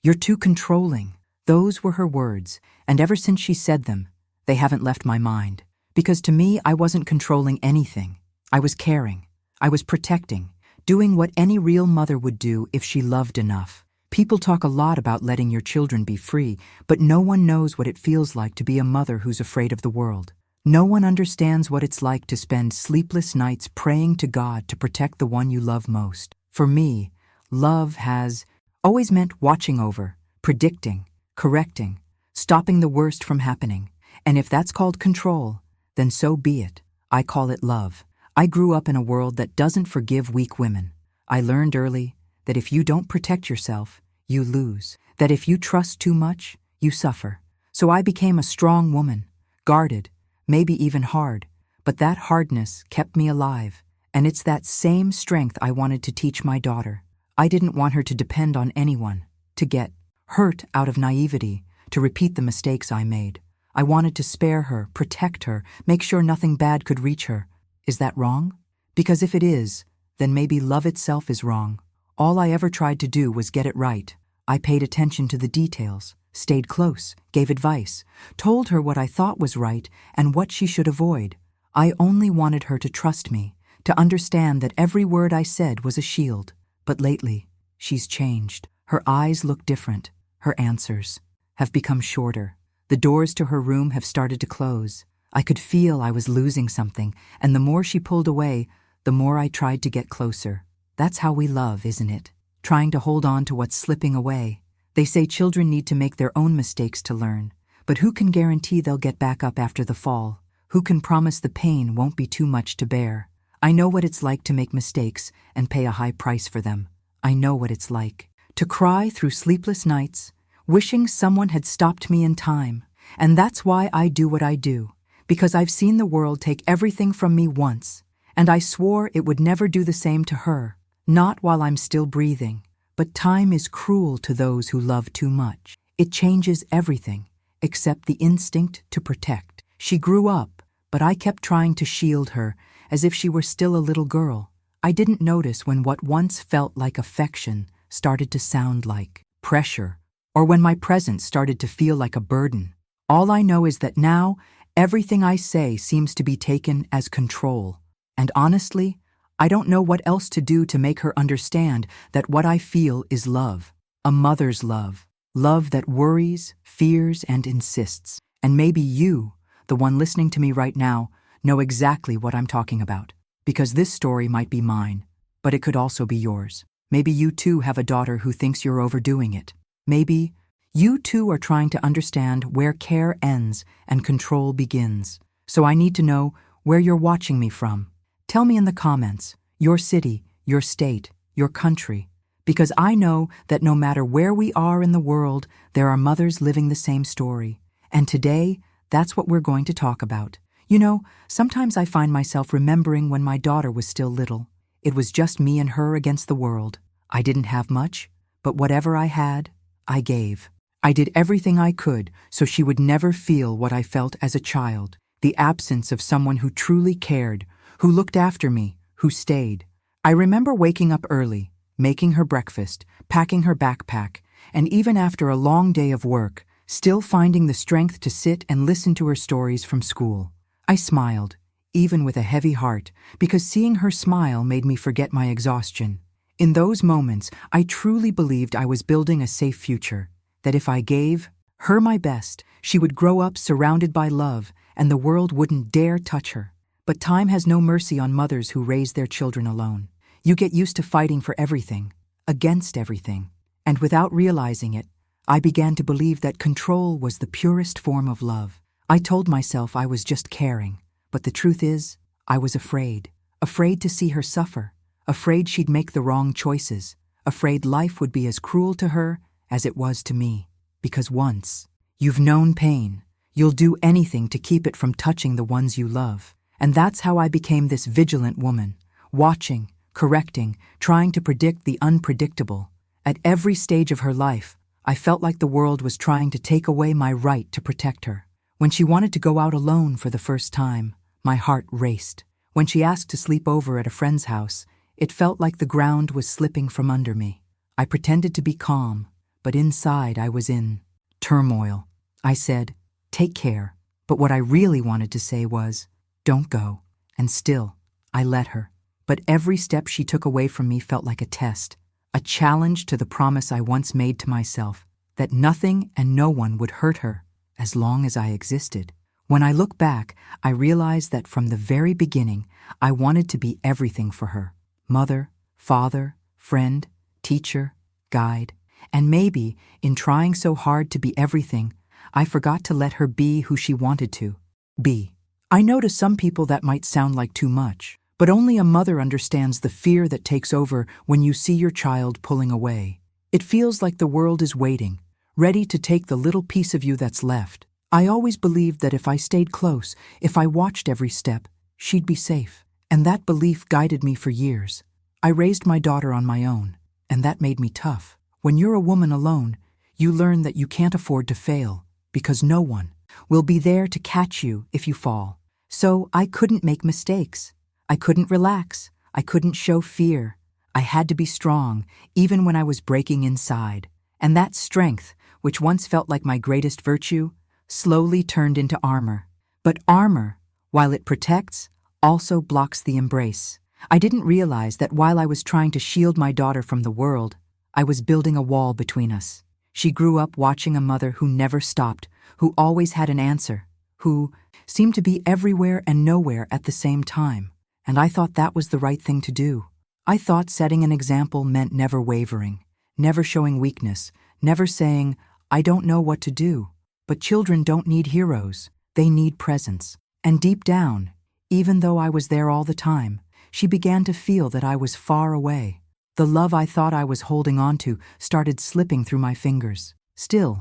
"You're too controlling." Those were her words, and ever since she said them, they haven't left my mind. Because to me, I wasn't controlling anything. I was caring. I was protecting, doing what any real mother would do if she loved enough. People talk a lot about letting your children be free, but no one knows what it feels like to be a mother who's afraid of the world. No one understands what it's like to spend sleepless nights praying to God to protect the one you love most. For me, love has always meant watching over, predicting, correcting, stopping the worst from happening. And if that's called control, then so be it. I call it love. I grew up in a world that doesn't forgive weak women. I learned early that if you don't protect yourself, you lose. That if you trust too much, you suffer. So I became a strong woman, guarded, maybe even hard. But that hardness kept me alive. And it's that same strength I wanted to teach my daughter. I didn't want her to depend on anyone, to get hurt out of naivety, to repeat the mistakes I made. I wanted to spare her, protect her, make sure nothing bad could reach her. Is that wrong? Because if it is, then maybe love itself is wrong. All I ever tried to do was get it right. I paid attention to the details, stayed close, gave advice, told her what I thought was right and what she should avoid. I only wanted her to trust me, to understand that every word I said was a shield. But lately, she's changed. Her eyes look different. Her answers have become shorter. The doors to her room have started to close. I could feel I was losing something, and the more she pulled away, the more I tried to get closer. That's how we love, isn't it? Trying to hold on to what's slipping away. They say children need to make their own mistakes to learn. But who can guarantee they'll get back up after the fall? Who can promise the pain won't be too much to bear? I know what it's like to make mistakes and pay a high price for them. I know what it's like to cry through sleepless nights, wishing someone had stopped me in time. And that's why I do what I do. Because I've seen the world take everything from me once, and I swore it would never do the same to her. Not while I'm still breathing. But time is cruel to those who love too much. It changes everything, except the instinct to protect. She grew up, but I kept trying to shield her, as if she were still a little girl. I didn't notice when what once felt like affection started to sound like pressure, or when my presence started to feel like a burden. All I know is that now, everything I say seems to be taken as control. And honestly, I don't know what else to do to make her understand that what I feel is love. A mother's love. Love that worries, fears, and insists. And maybe you, the one listening to me right now, know exactly what I'm talking about. Because this story might be mine, but it could also be yours. Maybe you too have a daughter who thinks you're overdoing it. Maybe you too are trying to understand where care ends and control begins. So I need to know where you're watching me from. Tell me in the comments, your city, your state, your country. Because I know that no matter where we are in the world, there are mothers living the same story. And today, that's what we're going to talk about. You know, sometimes I find myself remembering when my daughter was still little. It was just me and her against the world. I didn't have much, but whatever I had, I gave. I did everything I could so she would never feel what I felt as a child. The absence of someone who truly cared, who looked after me, who stayed. I remember waking up early, making her breakfast, packing her backpack, and even after a long day of work, still finding the strength to sit and listen to her stories from school. I smiled, even with a heavy heart, because seeing her smile made me forget my exhaustion. In those moments, I truly believed I was building a safe future, that if I gave her my best, she would grow up surrounded by love, and the world wouldn't dare touch her. But time has no mercy on mothers who raise their children alone. You get used to fighting for everything, against everything. And without realizing it, I began to believe that control was the purest form of love. I told myself I was just caring, but the truth is, I was afraid. Afraid to see her suffer, afraid she'd make the wrong choices, afraid life would be as cruel to her as it was to me. Because once you've known pain, you'll do anything to keep it from touching the ones you love. And that's how I became this vigilant woman, watching, correcting, trying to predict the unpredictable. At every stage of her life, I felt like the world was trying to take away my right to protect her. When she wanted to go out alone for the first time, my heart raced. When she asked to sleep over at a friend's house, it felt like the ground was slipping from under me. I pretended to be calm, but inside I was in turmoil. I said, "Take care," but what I really wanted to say was, "Don't go." And still, I let her. But every step she took away from me felt like a test, a challenge to the promise I once made to myself, that nothing and no one would hurt her as long as I existed. When I look back, I realize that from the very beginning, I wanted to be everything for her: mother, father, friend, teacher, guide. And maybe, in trying so hard to be everything, I forgot to let her be who she wanted to be. I know to some people that might sound like too much, but only a mother understands the fear that takes over when you see your child pulling away. It feels like the world is waiting, ready to take the little piece of you that's left. I always believed that if I stayed close, if I watched every step, she'd be safe. And that belief guided me for years. I raised my daughter on my own, and that made me tough. When you're a woman alone, you learn that you can't afford to fail, because no one will be there to catch you if you fall. So I couldn't make mistakes. I couldn't relax. I couldn't show fear. I had to be strong, even when I was breaking inside. And that strength, which once felt like my greatest virtue, slowly turned into armor. But armor, while it protects, also blocks the embrace. I didn't realize that while I was trying to shield my daughter from the world, I was building a wall between us. She grew up watching a mother who never stopped, who always had an answer, who seemed to be everywhere and nowhere at the same time. And I thought that was the right thing to do. I thought setting an example meant never wavering, never showing weakness, never saying, "I don't know what to do." But children don't need heroes. They need presence. And deep down, even though I was there all the time, she began to feel that I was far away. The love I thought I was holding on to started slipping through my fingers. Still,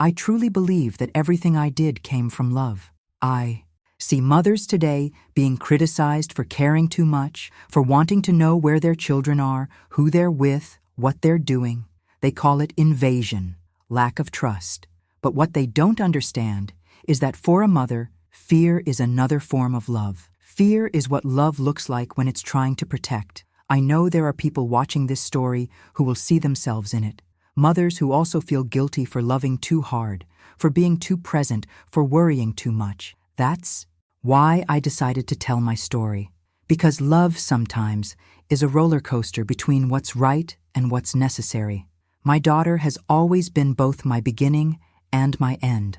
I truly believe that everything I did came from love. I see mothers today being criticized for caring too much, for wanting to know where their children are, who they're with, what they're doing. They call it invasion, lack of trust. But what they don't understand is that for a mother, fear is another form of love. Fear is what love looks like when it's trying to protect. I know there are people watching this story who will see themselves in it. Mothers who also feel guilty for loving too hard, for being too present, for worrying too much. That's why I decided to tell my story. Because love sometimes is a roller coaster between what's right and what's necessary. My daughter has always been both my beginning and my end.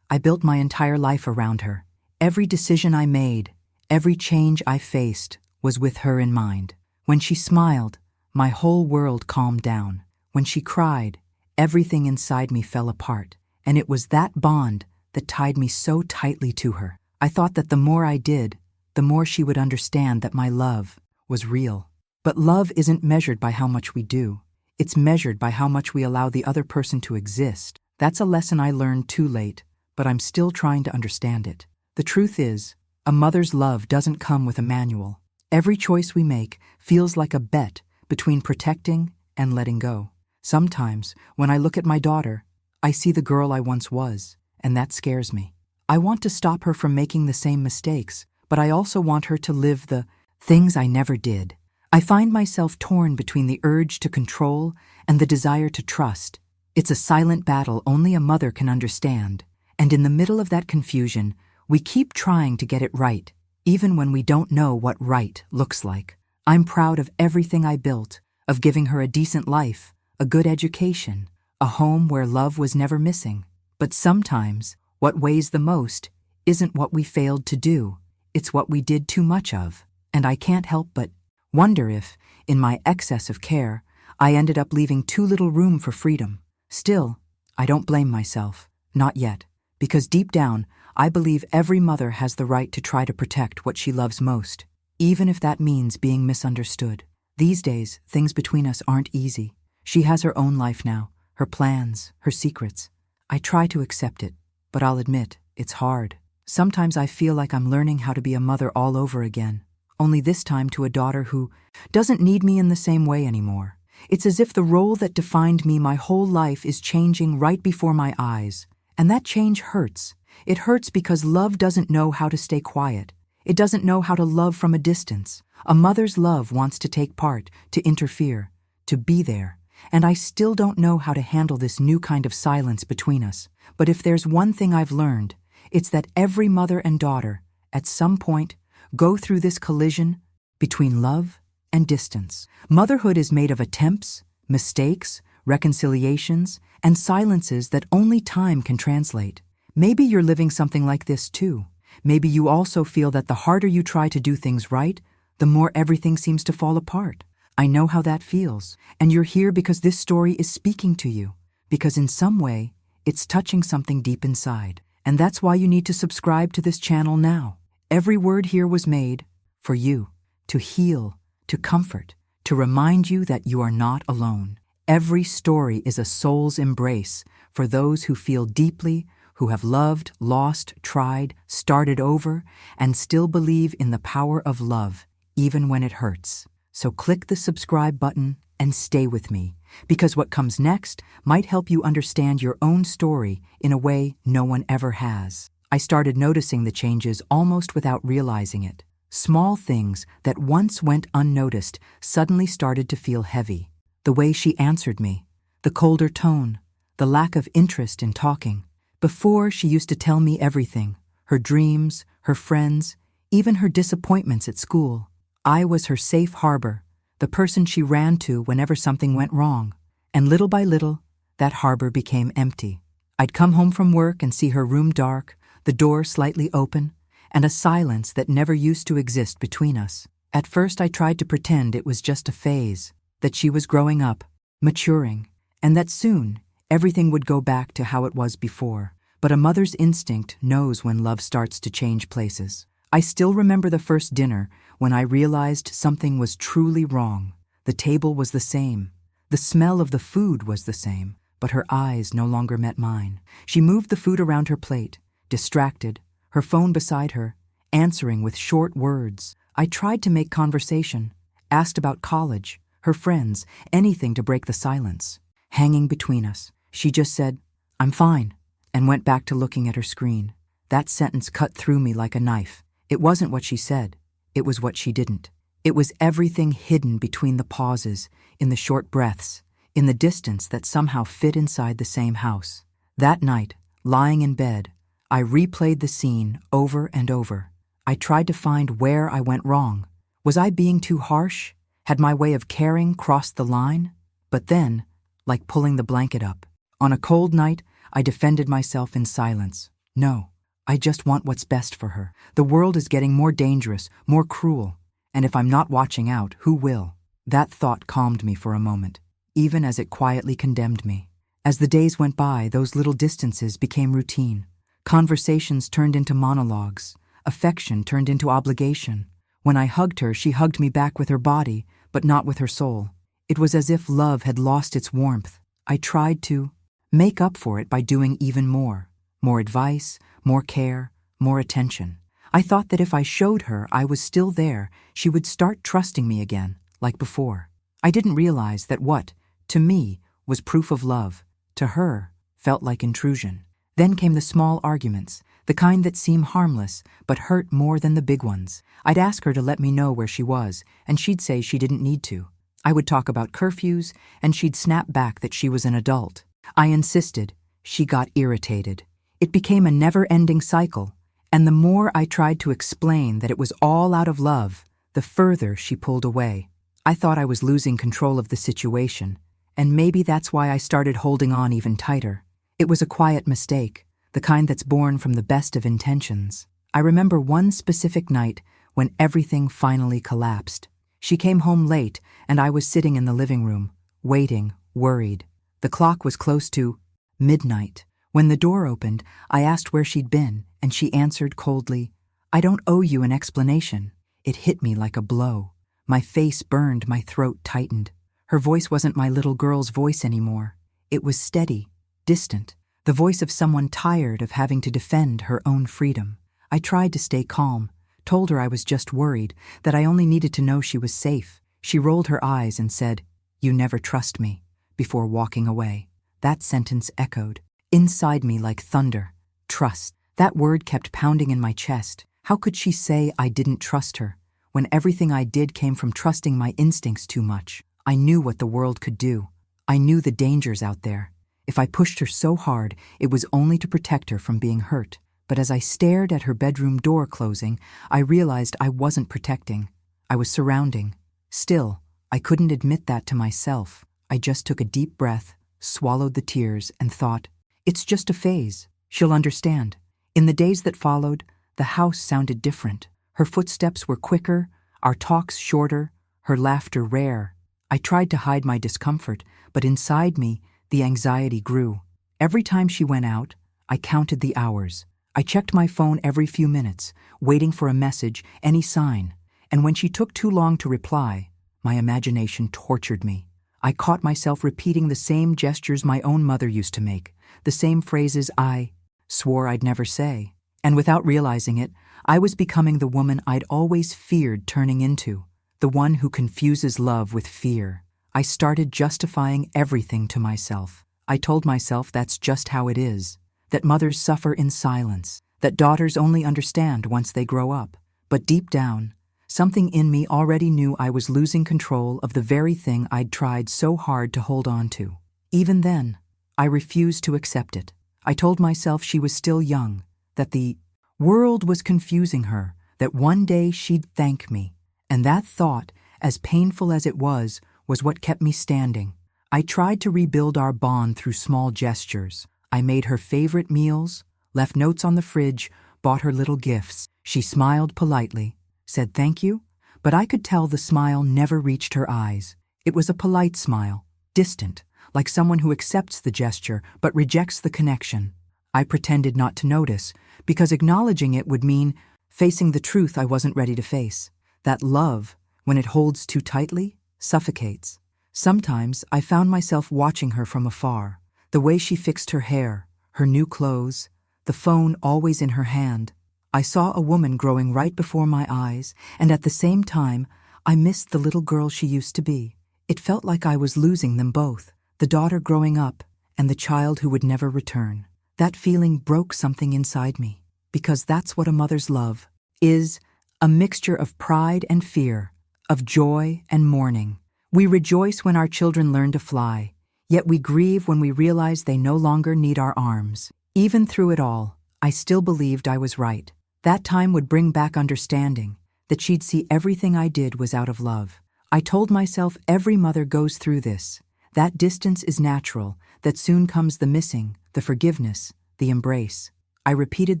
I built my entire life around her. Every decision I made, every change I faced was with her in mind. When she smiled, my whole world calmed down. When she cried, everything inside me fell apart. And it was that bond that tied me so tightly to her. I thought that the more I did, the more she would understand that my love was real. But love isn't measured by how much we do. It's measured by how much we allow the other person to exist. That's a lesson I learned too late, but I'm still trying to understand it. The truth is, a mother's love doesn't come with a manual. Every choice we make feels like a bet between protecting and letting go. Sometimes, when I look at my daughter, I see the girl I once was, and that scares me. I want to stop her from making the same mistakes, but I also want her to live the things I never did. I find myself torn between the urge to control and the desire to trust. It's a silent battle only a mother can understand, and in the middle of that confusion, we keep trying to get it right, even when we don't know what right looks like. I'm proud of everything I built, of giving her a decent life, a good education, a home where love was never missing. But sometimes, what weighs the most isn't what we failed to do, it's what we did too much of. And I can't help but wonder if, in my excess of care, I ended up leaving too little room for freedom. Still, I don't blame myself, not yet, because deep down, I believe every mother has the right to try to protect what she loves most, even if that means being misunderstood. These days, things between us aren't easy. She has her own life now, her plans, her secrets. I try to accept it, but I'll admit, it's hard. Sometimes I feel like I'm learning how to be a mother all over again, only this time to a daughter who doesn't need me in the same way anymore. It's as if the role that defined me my whole life is changing right before my eyes. And that change hurts. It hurts because love doesn't know how to stay quiet. It doesn't know how to love from a distance. A mother's love wants to take part, to interfere, to be there. and I still don't know how to handle this new kind of silence between us. But if there's one thing I've learned, it's that every mother and daughter, at some point, go through this collision between love and distance. Motherhood is made of attempts, mistakes, reconciliations, and silences that only time can translate. Maybe you're living something like this too. Maybe you also feel that the harder you try to do things right, the more everything seems to fall apart. I know how that feels, and you're here because this story is speaking to you, because in some way, it's touching something deep inside. And that's why you need to subscribe to this channel now. Every word here was made for you, to heal, to comfort, to remind you that you are not alone. Every story is a soul's embrace for those who feel deeply, who have loved, lost, tried, started over, and still believe in the power of love, even when it hurts. So click the subscribe button and stay with me, because what comes next might help you understand your own story in a way no one ever has. I started noticing the changes almost without realizing it. Small things that once went unnoticed suddenly started to feel heavy. The way she answered me, the colder tone, the lack of interest in talking. Before, she used to tell me everything, her dreams, her friends, even her disappointments at school. I was her safe harbor, the person she ran to whenever something went wrong. And little by little, that harbor became empty. I'd come home from work and see her room dark, the door slightly open, and a silence that never used to exist between us. At first, I tried to pretend it was just a phase, that she was growing up, maturing, and that soon, everything would go back to how it was before. But a mother's instinct knows when love starts to change places. I still remember the first dinner when I realized something was truly wrong. The table was the same. The smell of the food was the same, but her eyes no longer met mine. She moved the food around her plate, distracted, her phone beside her, answering with short words. I tried to make conversation, asked about college, her friends, anything to break the silence. Hanging between us, she just said, "I'm fine," and went back to looking at her screen. That sentence cut through me like a knife. It wasn't what she said, it was what she didn't. It was everything hidden between the pauses, in the short breaths, in the distance that somehow fit inside the same house. That night, lying in bed, I replayed the scene over and over. I tried to find where I went wrong. Was I being too harsh? Had my way of caring crossed the line? But then, like pulling the blanket up, on a cold night, I defended myself in silence. No, I just want what's best for her. The world is getting more dangerous, more cruel, and if I'm not watching out, who will? That thought calmed me for a moment, even as it quietly condemned me. As the days went by, those little distances became routine. Conversations turned into monologues. Affection turned into obligation. When I hugged her, she hugged me back with her body, but not with her soul. It was as if love had lost its warmth. I tried to make up for it by doing even more. More advice, more care, more attention. I thought that if I showed her I was still there, she would start trusting me again, like before. I didn't realize that what, to me, was proof of love, to her, felt like intrusion. Then came the small arguments, the kind that seem harmless, but hurt more than the big ones. I'd ask her to let me know where she was, and she'd say she didn't need to. I would talk about curfews, and she'd snap back that she was an adult. I insisted. She got irritated. It became a never-ending cycle, and the more I tried to explain that it was all out of love, the further she pulled away. I thought I was losing control of the situation, and maybe that's why I started holding on even tighter. It was a quiet mistake, the kind that's born from the best of intentions. I remember one specific night when everything finally collapsed. She came home late, and I was sitting in the living room, waiting, worried. The clock was close to midnight. When the door opened, I asked where she'd been, and she answered coldly, "I don't owe you an explanation." It hit me like a blow. My face burned, my throat tightened. Her voice wasn't my little girl's voice anymore. It was steady, distant, the voice of someone tired of having to defend her own freedom. I tried to stay calm, told her I was just worried, that I only needed to know she was safe. She rolled her eyes and said, "You never trust me," before walking away. That sentence echoed inside me like thunder. Trust. That word kept pounding in my chest. How could she say I didn't trust her, when everything I did came from trusting my instincts too much? I knew what the world could do. I knew the dangers out there. If I pushed her so hard, it was only to protect her from being hurt. But as I stared at her bedroom door closing, I realized I wasn't protecting. I was surrounding. Still, I couldn't admit that to myself. I just took a deep breath, swallowed the tears, and thought, it's just a phase. She'll understand. In the days that followed, the house sounded different. Her footsteps were quicker, our talks shorter, her laughter rare. I tried to hide my discomfort, but inside me, the anxiety grew. Every time she went out, I counted the hours. I checked my phone every few minutes, waiting for a message, any sign. And when she took too long to reply, my imagination tortured me. I caught myself repeating the same gestures my own mother used to make, the same phrases I swore I'd never say. And without realizing it, I was becoming the woman I'd always feared turning into, the one who confuses love with fear. I started justifying everything to myself. I told myself that's just how it is, that mothers suffer in silence, that daughters only understand once they grow up. But deep down, something in me already knew I was losing control of the very thing I'd tried so hard to hold on to. Even then, I refused to accept it. I told myself she was still young, that the world was confusing her, that one day she'd thank me. And that thought, as painful as it was what kept me standing. I tried to rebuild our bond through small gestures. I made her favorite meals, left notes on the fridge, bought her little gifts. She smiled politely, said thank you, but I could tell the smile never reached her eyes. It was a polite smile, distant, like someone who accepts the gesture but rejects the connection. I pretended not to notice, because acknowledging it would mean facing the truth I wasn't ready to face. That love, when it holds too tightly, suffocates. Sometimes I found myself watching her from afar, the way she fixed her hair, her new clothes, the phone always in her hand. I saw a woman growing right before my eyes, and at the same time, I missed the little girl she used to be. It felt like I was losing them both, the daughter growing up and the child who would never return. That feeling broke something inside me, because that's what a mother's love is, a mixture of pride and fear, of joy and mourning. We rejoice when our children learn to fly, yet we grieve when we realize they no longer need our arms. Even through it all, I still believed I was right. That time would bring back understanding, that she'd see everything I did was out of love. I told myself every mother goes through this. That distance is natural, that soon comes the missing, the forgiveness, the embrace. I repeated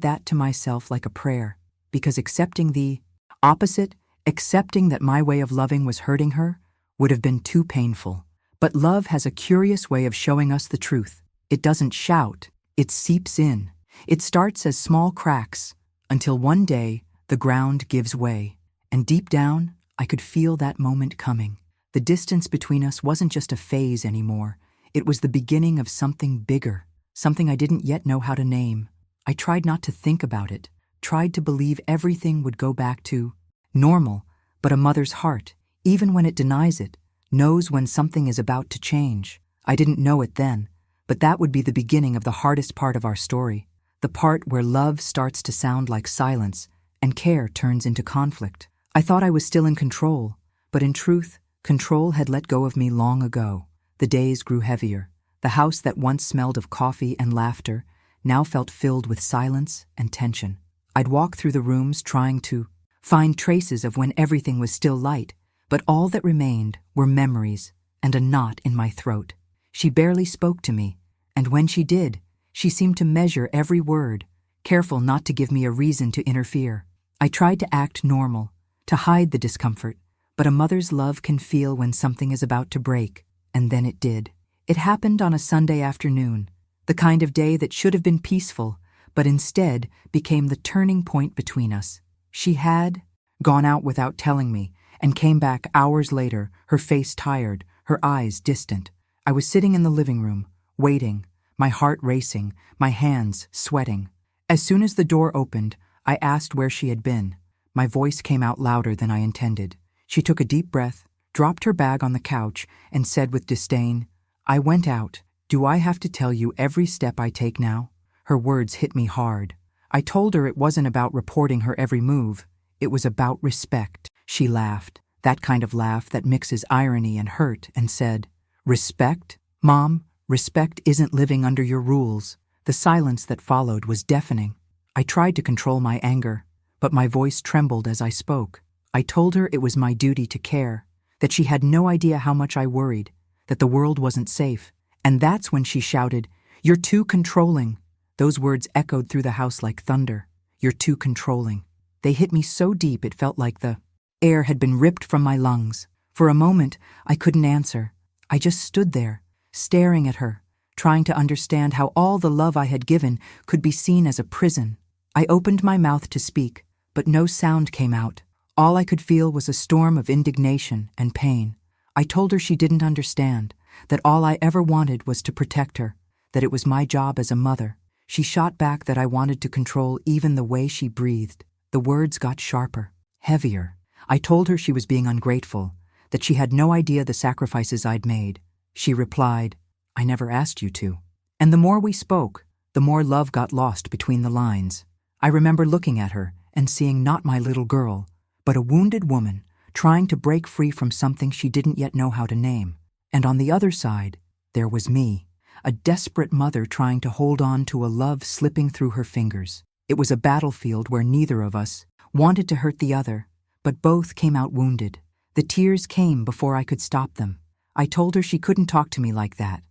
that to myself like a prayer, because accepting the opposite, accepting that my way of loving was hurting her, would have been too painful. But love has a curious way of showing us the truth. It doesn't shout, it seeps in. It starts as small cracks, until one day the ground gives way. And deep down, I could feel that moment coming. The distance between us wasn't just a phase anymore. It was the beginning of something bigger, something I didn't yet know how to name. I tried not to think about it, tried to believe everything would go back to normal, but a mother's heart, even when it denies it, knows when something is about to change. I didn't know it then, but that would be the beginning of the hardest part of our story, the part where love starts to sound like silence and care turns into conflict. I thought I was still in control, but in truth, control had let go of me long ago. The days grew heavier. The house that once smelled of coffee and laughter now felt filled with silence and tension. I'd walk through the rooms trying to find traces of when everything was still light, but all that remained were memories and a knot in my throat. She barely spoke to me, and when she did, she seemed to measure every word, careful not to give me a reason to interfere. I tried to act normal, to hide the discomfort, but a mother's love can feel when something is about to break, and then it did. It happened on a Sunday afternoon, the kind of day that should have been peaceful, but instead became the turning point between us. She had gone out without telling me, and came back hours later, her face tired, her eyes distant. I was sitting in the living room, waiting, my heart racing, my hands sweating. As soon as the door opened, I asked where she had been. My voice came out louder than I intended. She took a deep breath, dropped her bag on the couch, and said with disdain, "I went out. Do I have to tell you every step I take now?" Her words hit me hard. I told her it wasn't about reporting her every move. It was about respect. She laughed, that kind of laugh that mixes irony and hurt, and said, "Respect? "Mom, respect isn't living under your rules." The silence that followed was deafening. I tried to control my anger, but my voice trembled as I spoke. I told her it was my duty to care, that she had no idea how much I worried, that the world wasn't safe. And that's when she shouted, "You're too controlling." Those words echoed through the house like thunder. "You're too controlling." They hit me so deep it felt like the air had been ripped from my lungs. For a moment, I couldn't answer. I just stood there, staring at her, trying to understand how all the love I had given could be seen as a prison. I opened my mouth to speak, but no sound came out. All I could feel was a storm of indignation and pain. I told her she didn't understand, that all I ever wanted was to protect her, that it was my job as a mother. She shot back that I wanted to control even the way she breathed. The words got sharper, heavier. I told her she was being ungrateful, that she had no idea the sacrifices I'd made. She replied, "I never asked you to." And the more we spoke, the more love got lost between the lines. I remember looking at her and seeing not my little girl, but a wounded woman trying to break free from something she didn't yet know how to name. And on the other side, there was me, a desperate mother trying to hold on to a love slipping through her fingers. It was a battlefield where neither of us wanted to hurt the other, but both came out wounded. The tears came before I could stop them. I told her she couldn't talk to me like that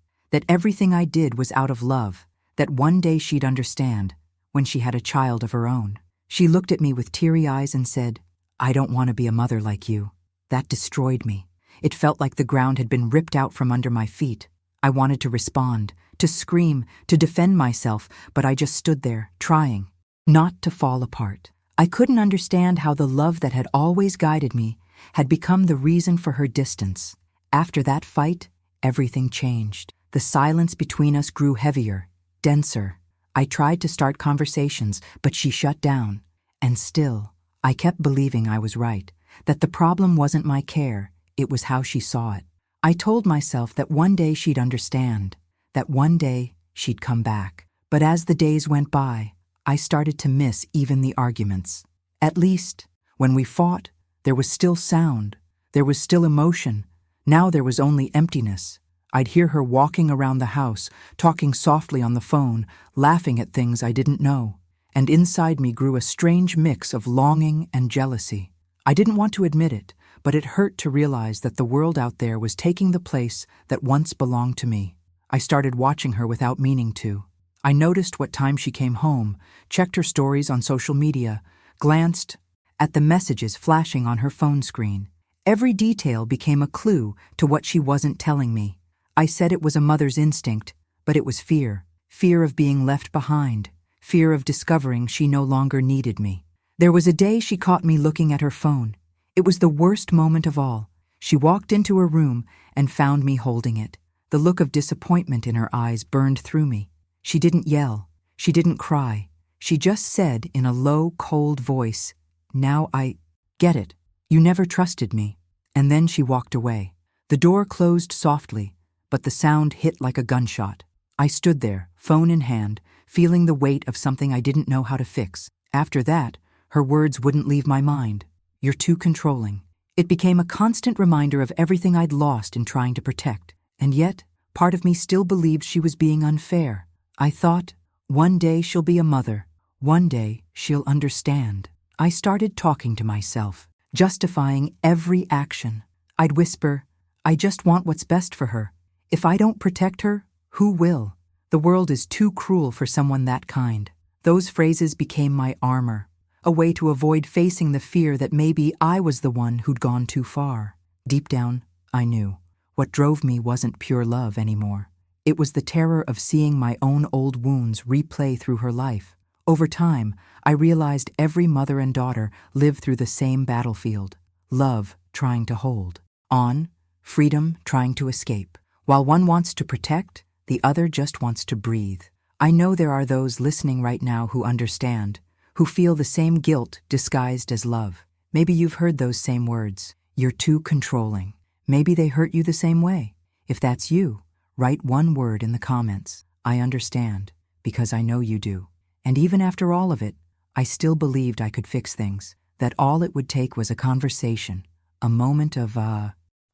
everything I did was out of love, that one day she'd understand, when she had a child of her own. She looked at me with teary eyes and said, "I don't want to be a mother like you." That destroyed me. It felt like the ground had been ripped out from under my feet. I wanted to respond, to scream, to defend myself, but I just stood there, trying not to fall apart. I couldn't understand how the love that had always guided me had become the reason for her distance. After that fight, everything changed. The silence between us grew heavier, denser. I tried to start conversations, but she shut down. And still, I kept believing I was right, that the problem wasn't my care, it was how she saw it. I told myself that one day she'd understand, that one day she'd come back. But as the days went by, I started to miss even the arguments. At least, when we fought, there was still sound, there was still emotion. Now there was only emptiness. I'd hear her walking around the house, talking softly on the phone, laughing at things I didn't know. And inside me grew a strange mix of longing and jealousy. I didn't want to admit it, but it hurt to realize that the world out there was taking the place that once belonged to me. I started watching her without meaning to. I noticed what time she came home, checked her stories on social media, glanced at the messages flashing on her phone screen. Every detail became a clue to what she wasn't telling me. I said it was a mother's instinct, but it was fear. Fear of being left behind. Fear of discovering she no longer needed me. There was a day she caught me looking at her phone. It was the worst moment of all. She walked into her room and found me holding it. The look of disappointment in her eyes burned through me. She didn't yell. She didn't cry. She just said in a low, cold voice, "Now I get it. You never trusted me." And then she walked away. The door closed softly, but the sound hit like a gunshot. I stood there, phone in hand, feeling the weight of something I didn't know how to fix. After that, her words wouldn't leave my mind. "You're too controlling." It became a constant reminder of everything I'd lost in trying to protect. And yet, part of me still believed she was being unfair. I thought, one day she'll be a mother. One day she'll understand. I started talking to myself, justifying every action. I'd whisper, "I just want what's best for her. If I don't protect her, who will? The world is too cruel for someone that kind." Those phrases became my armor, a way to avoid facing the fear that maybe I was the one who'd gone too far. Deep down, I knew. What drove me wasn't pure love anymore. It was the terror of seeing my own old wounds replay through her life. Over time, I realized every mother and daughter live through the same battlefield. Love trying to hold on, freedom trying to escape. While one wants to protect, the other just wants to breathe. I know there are those listening right now who understand, who feel the same guilt disguised as love. Maybe you've heard those same words. "You're too controlling." Maybe they hurt you the same way. If that's you, write one word in the comments. "I understand," because I know you do. And even after all of it, I still believed I could fix things, that all it would take was a conversation, a moment of,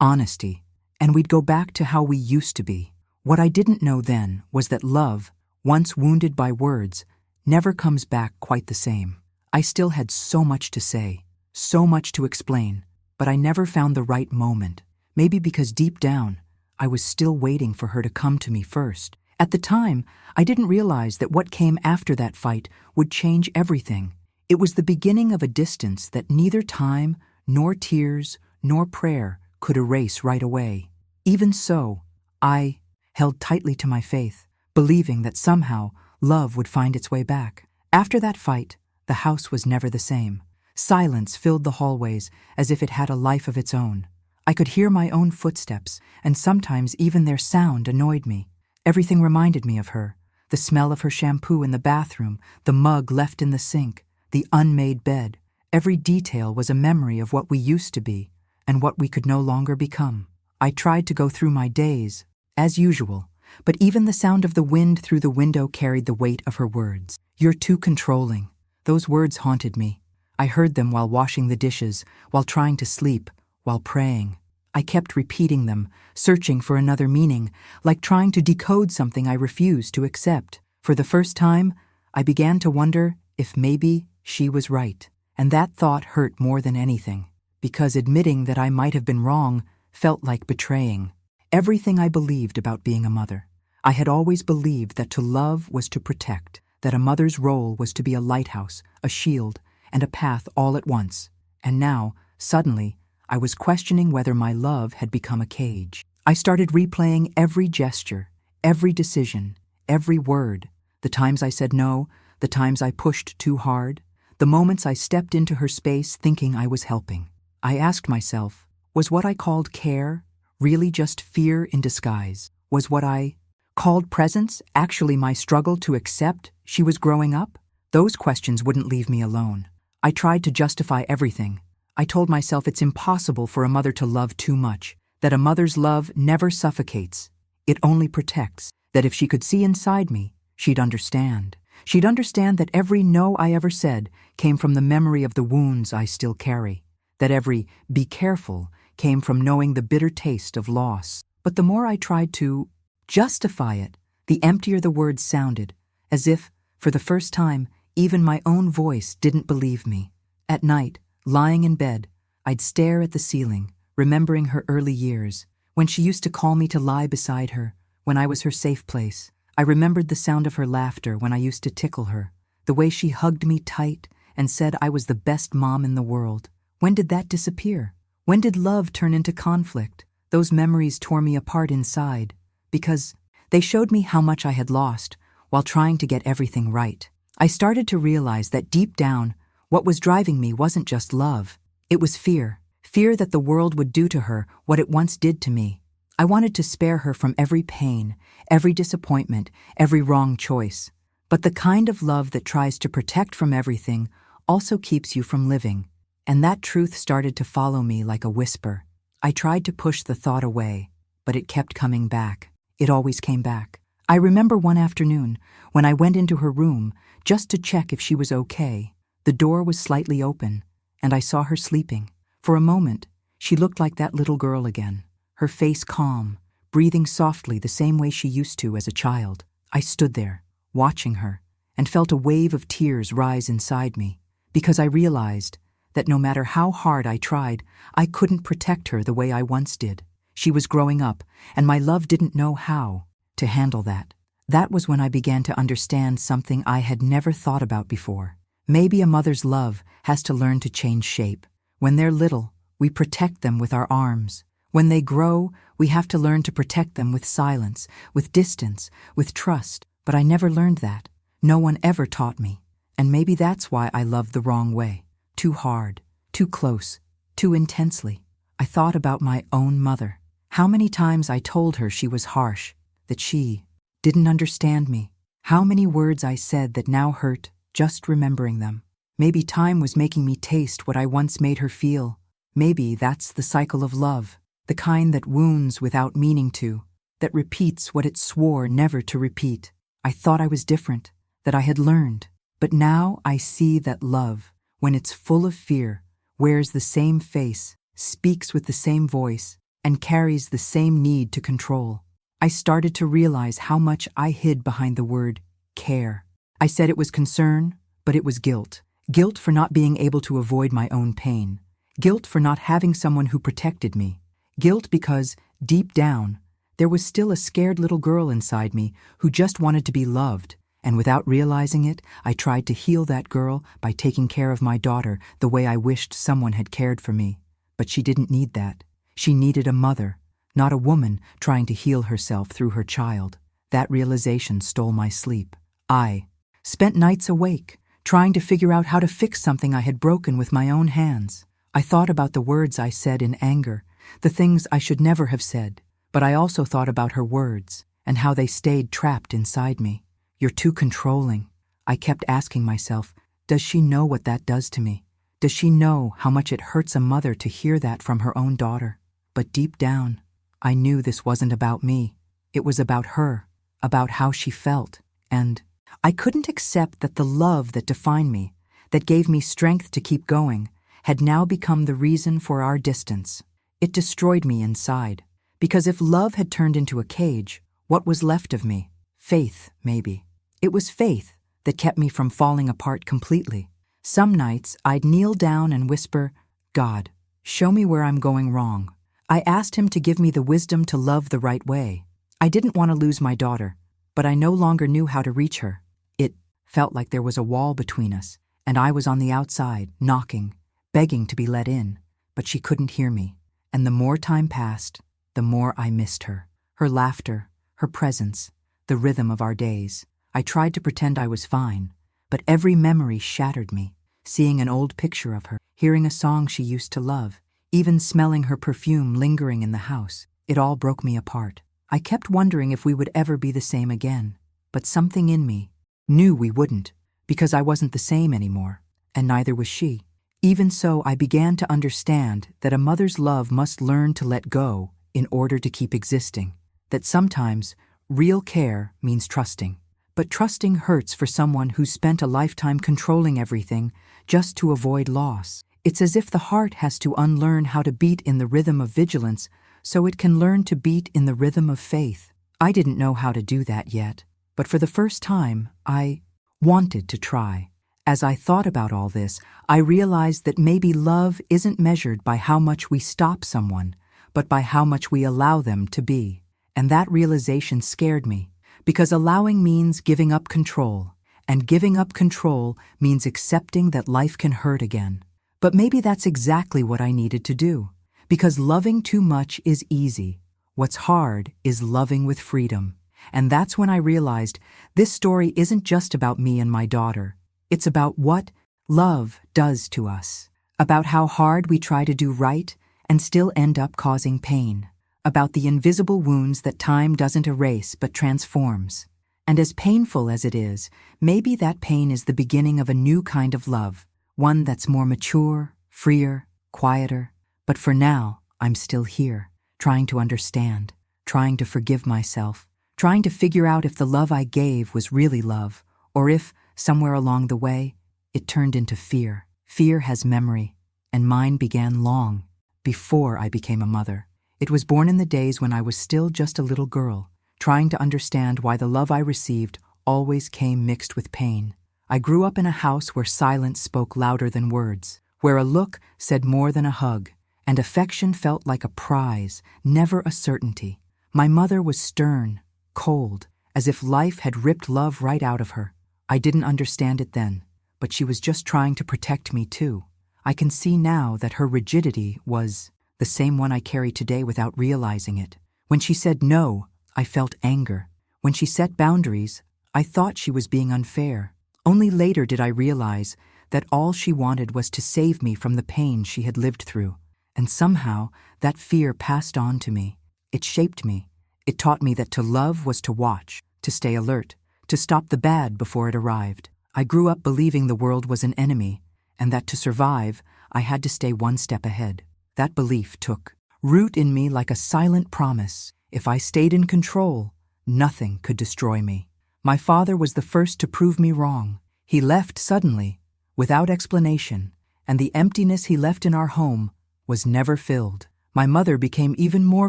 honesty, and we'd go back to how we used to be. What I didn't know then was that love, once wounded by words, never comes back quite the same. I still had so much to say, so much to explain, but I never found the right moment. Maybe because deep down, I was still waiting for her to come to me first. At the time, I didn't realize that what came after that fight would change everything. It was the beginning of a distance that neither time, nor tears, nor prayer could erase right away. Even so, I held tightly to my faith, believing that somehow love would find its way back. After that fight, the house was never the same. Silence filled the hallways as if it had a life of its own. I could hear my own footsteps, and sometimes even their sound annoyed me. Everything reminded me of her. The smell of her shampoo in the bathroom, the mug left in the sink, the unmade bed. Every detail was a memory of what we used to be and what we could no longer become. I tried to go through my days, as usual, but even the sound of the wind through the window carried the weight of her words. "You're too controlling." Those words haunted me. I heard them while washing the dishes, while trying to sleep, while praying. I kept repeating them, searching for another meaning, like trying to decode something I refused to accept. For the first time, I began to wonder if maybe she was right. And that thought hurt more than anything, because admitting that I might have been wrong felt like betraying everything I believed about being a mother. I had always believed that to love was to protect, that a mother's role was to be a lighthouse, a shield, and a path all at once. And now, suddenly, I was questioning whether my love had become a cage. I started replaying every gesture, every decision, every word, the times I said no, the times I pushed too hard, the moments I stepped into her space thinking I was helping. I asked myself, was what I called care really just fear in disguise? Was what I called presence actually my struggle to accept she was growing up? Those questions wouldn't leave me alone. I tried to justify everything. I told myself it's impossible for a mother to love too much, that a mother's love never suffocates. It only protects, that if she could see inside me, she'd understand. She'd understand that every no I ever said came from the memory of the wounds I still carry, that every be careful came from knowing the bitter taste of loss. But the more I tried to justify it, the emptier the words sounded, as if, for the first time, even my own voice didn't believe me. At night, lying in bed, I'd stare at the ceiling, remembering her early years, when she used to call me to lie beside her, when I was her safe place. I remembered the sound of her laughter when I used to tickle her, the way she hugged me tight and said I was the best mom in the world. When did that disappear? When did love turn into conflict? Those memories tore me apart inside, because they showed me how much I had lost while trying to get everything right. I started to realize that deep down, what was driving me wasn't just love. It was fear. Fear that the world would do to her what it once did to me. I wanted to spare her from every pain, every disappointment, every wrong choice. But the kind of love that tries to protect from everything also keeps you from living. And that truth started to follow me like a whisper. I tried to push the thought away, but it kept coming back. It always came back. I remember one afternoon when I went into her room just to check if she was okay. The door was slightly open, and I saw her sleeping. For a moment, she looked like that little girl again, her face calm, breathing softly the same way she used to as a child. I stood there, watching her, and felt a wave of tears rise inside me, because I realized that no matter how hard I tried, I couldn't protect her the way I once did. She was growing up, and my love didn't know how to handle that. That was when I began to understand something I had never thought about before. Maybe a mother's love has to learn to change shape. When they're little, we protect them with our arms. When they grow, we have to learn to protect them with silence, with distance, with trust. But I never learned that. No one ever taught me. And maybe that's why I loved the wrong way. Too hard, too close, too intensely. I thought about my own mother. How many times I told her she was harsh, that she didn't understand me. How many words I said that now hurt just remembering them. Maybe time was making me taste what I once made her feel. Maybe that's the cycle of love, the kind that wounds without meaning to, that repeats what it swore never to repeat. I thought I was different, that I had learned. But now I see that love, when it's full of fear, wears the same face, speaks with the same voice, and carries the same need to control. I started to realize how much I hid behind the word care. I said it was concern, but it was guilt. Guilt for not being able to avoid my own pain. Guilt for not having someone who protected me. Guilt because, deep down, there was still a scared little girl inside me who just wanted to be loved. And without realizing it, I tried to heal that girl by taking care of my daughter the way I wished someone had cared for me. But she didn't need that. She needed a mother, not a woman trying to heal herself through her child. That realization stole my sleep. I spent nights awake, trying to figure out how to fix something I had broken with my own hands. I thought about the words I said in anger, the things I should never have said, but I also thought about her words and how they stayed trapped inside me. You're too controlling. I kept asking myself, does she know what that does to me? Does she know how much it hurts a mother to hear that from her own daughter? But deep down, I knew this wasn't about me. It was about her, about how she felt, and I couldn't accept that the love that defined me, that gave me strength to keep going, had now become the reason for our distance. It destroyed me inside, because if love had turned into a cage, what was left of me? Faith, maybe. It was faith that kept me from falling apart completely. Some nights, I'd kneel down and whisper, God, show me where I'm going wrong. I asked him to give me the wisdom to love the right way. I didn't want to lose my daughter, but I no longer knew how to reach her. It felt like there was a wall between us, and I was on the outside, knocking, begging to be let in, but she couldn't hear me. And the more time passed, the more I missed her. Her laughter, her presence, the rhythm of our days. I tried to pretend I was fine, but every memory shattered me. Seeing an old picture of her, hearing a song she used to love, even smelling her perfume lingering in the house, it all broke me apart. I kept wondering if we would ever be the same again, but something in me knew we wouldn't, because I wasn't the same anymore, and neither was she. Even so, I began to understand that a mother's love must learn to let go in order to keep existing, that sometimes real care means trusting. But trusting hurts for someone who's spent a lifetime controlling everything just to avoid loss. It's as if the heart has to unlearn how to beat in the rhythm of vigilance so it can learn to beat in the rhythm of faith. I didn't know how to do that yet, but for the first time, I wanted to try. As I thought about all this, I realized that maybe love isn't measured by how much we stop someone, but by how much we allow them to be. And that realization scared me. Because allowing means giving up control, and giving up control means accepting that life can hurt again. But maybe that's exactly what I needed to do, because loving too much is easy. What's hard is loving with freedom. And that's when I realized this story isn't just about me and my daughter. It's about what love does to us, about how hard we try to do right and still end up causing pain. About the invisible wounds that time doesn't erase but transforms. And as painful as it is, maybe that pain is the beginning of a new kind of love, one that's more mature, freer, quieter. But for now, I'm still here, trying to understand, trying to forgive myself, trying to figure out if the love I gave was really love, or if, somewhere along the way, it turned into fear. Fear has memory, and mine began long before I became a mother. It was born in the days when I was still just a little girl, trying to understand why the love I received always came mixed with pain. I grew up in a house where silence spoke louder than words, where a look said more than a hug, and affection felt like a prize, never a certainty. My mother was stern, cold, as if life had ripped love right out of her. I didn't understand it then, but she was just trying to protect me too. I can see now that her rigidity was the same one I carry today without realizing it. When she said no, I felt anger. When she set boundaries, I thought she was being unfair. Only later did I realize that all she wanted was to save me from the pain she had lived through. And somehow, that fear passed on to me. It shaped me. It taught me that to love was to watch, to stay alert, to stop the bad before it arrived. I grew up believing the world was an enemy, and that to survive, I had to stay one step ahead. That belief took root in me like a silent promise. If I stayed in control, nothing could destroy me. My father was the first to prove me wrong. He left suddenly, without explanation, and the emptiness he left in our home was never filled. My mother became even more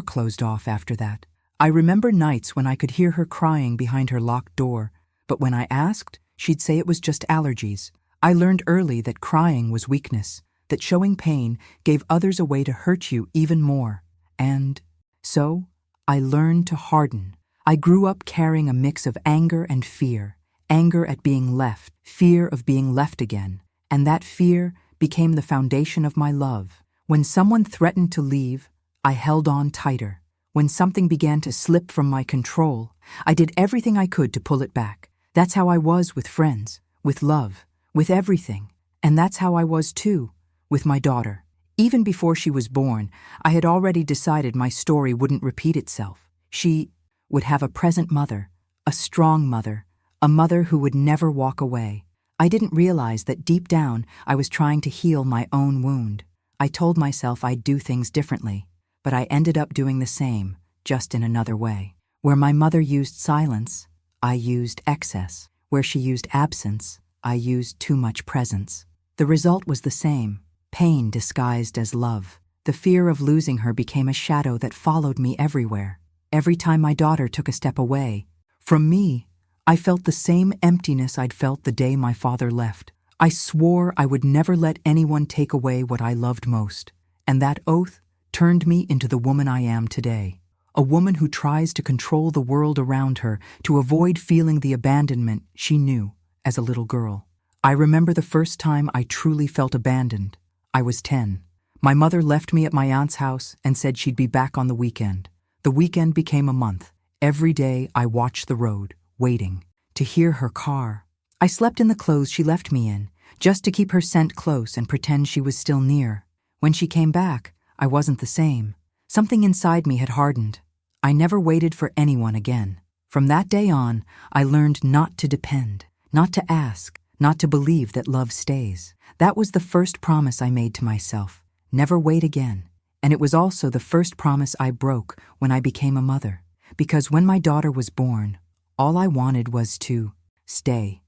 closed off after that. I remember nights when I could hear her crying behind her locked door, but when I asked, she'd say it was just allergies. I learned early that crying was weakness, that showing pain gave others a way to hurt you even more. And so, I learned to harden. I grew up carrying a mix of anger and fear. Anger at being left, fear of being left again. And that fear became the foundation of my love. When someone threatened to leave, I held on tighter. When something began to slip from my control, I did everything I could to pull it back. That's how I was with friends, with love, with everything. And that's how I was too, with my daughter. Even before she was born, I had already decided my story wouldn't repeat itself. She would have a present mother, a strong mother, a mother who would never walk away. I didn't realize that deep down I was trying to heal my own wound. I told myself I'd do things differently, but I ended up doing the same, just in another way. Where my mother used silence, I used excess. Where she used absence, I used too much presence. The result was the same, pain disguised as love. The fear of losing her became a shadow that followed me everywhere. Every time my daughter took a step away from me, I felt the same emptiness I'd felt the day my father left. I swore I would never let anyone take away what I loved most, and that oath turned me into the woman I am today. A woman who tries to control the world around her to avoid feeling the abandonment she knew as a little girl. I remember the first time I truly felt abandoned. I was 10. My mother left me at my aunt's house and said she'd be back on the weekend. The weekend became a month. Every day I watched the road, waiting to hear her car. I slept in the clothes she left me in, just to keep her scent close and pretend she was still near. When she came back, I wasn't the same. Something inside me had hardened. I never waited for anyone again. From that day on, I learned not to depend, not to ask, not to believe that love stays. That was the first promise I made to myself. Never wait again. And it was also the first promise I broke when I became a mother. Because when my daughter was born, all I wanted was to stay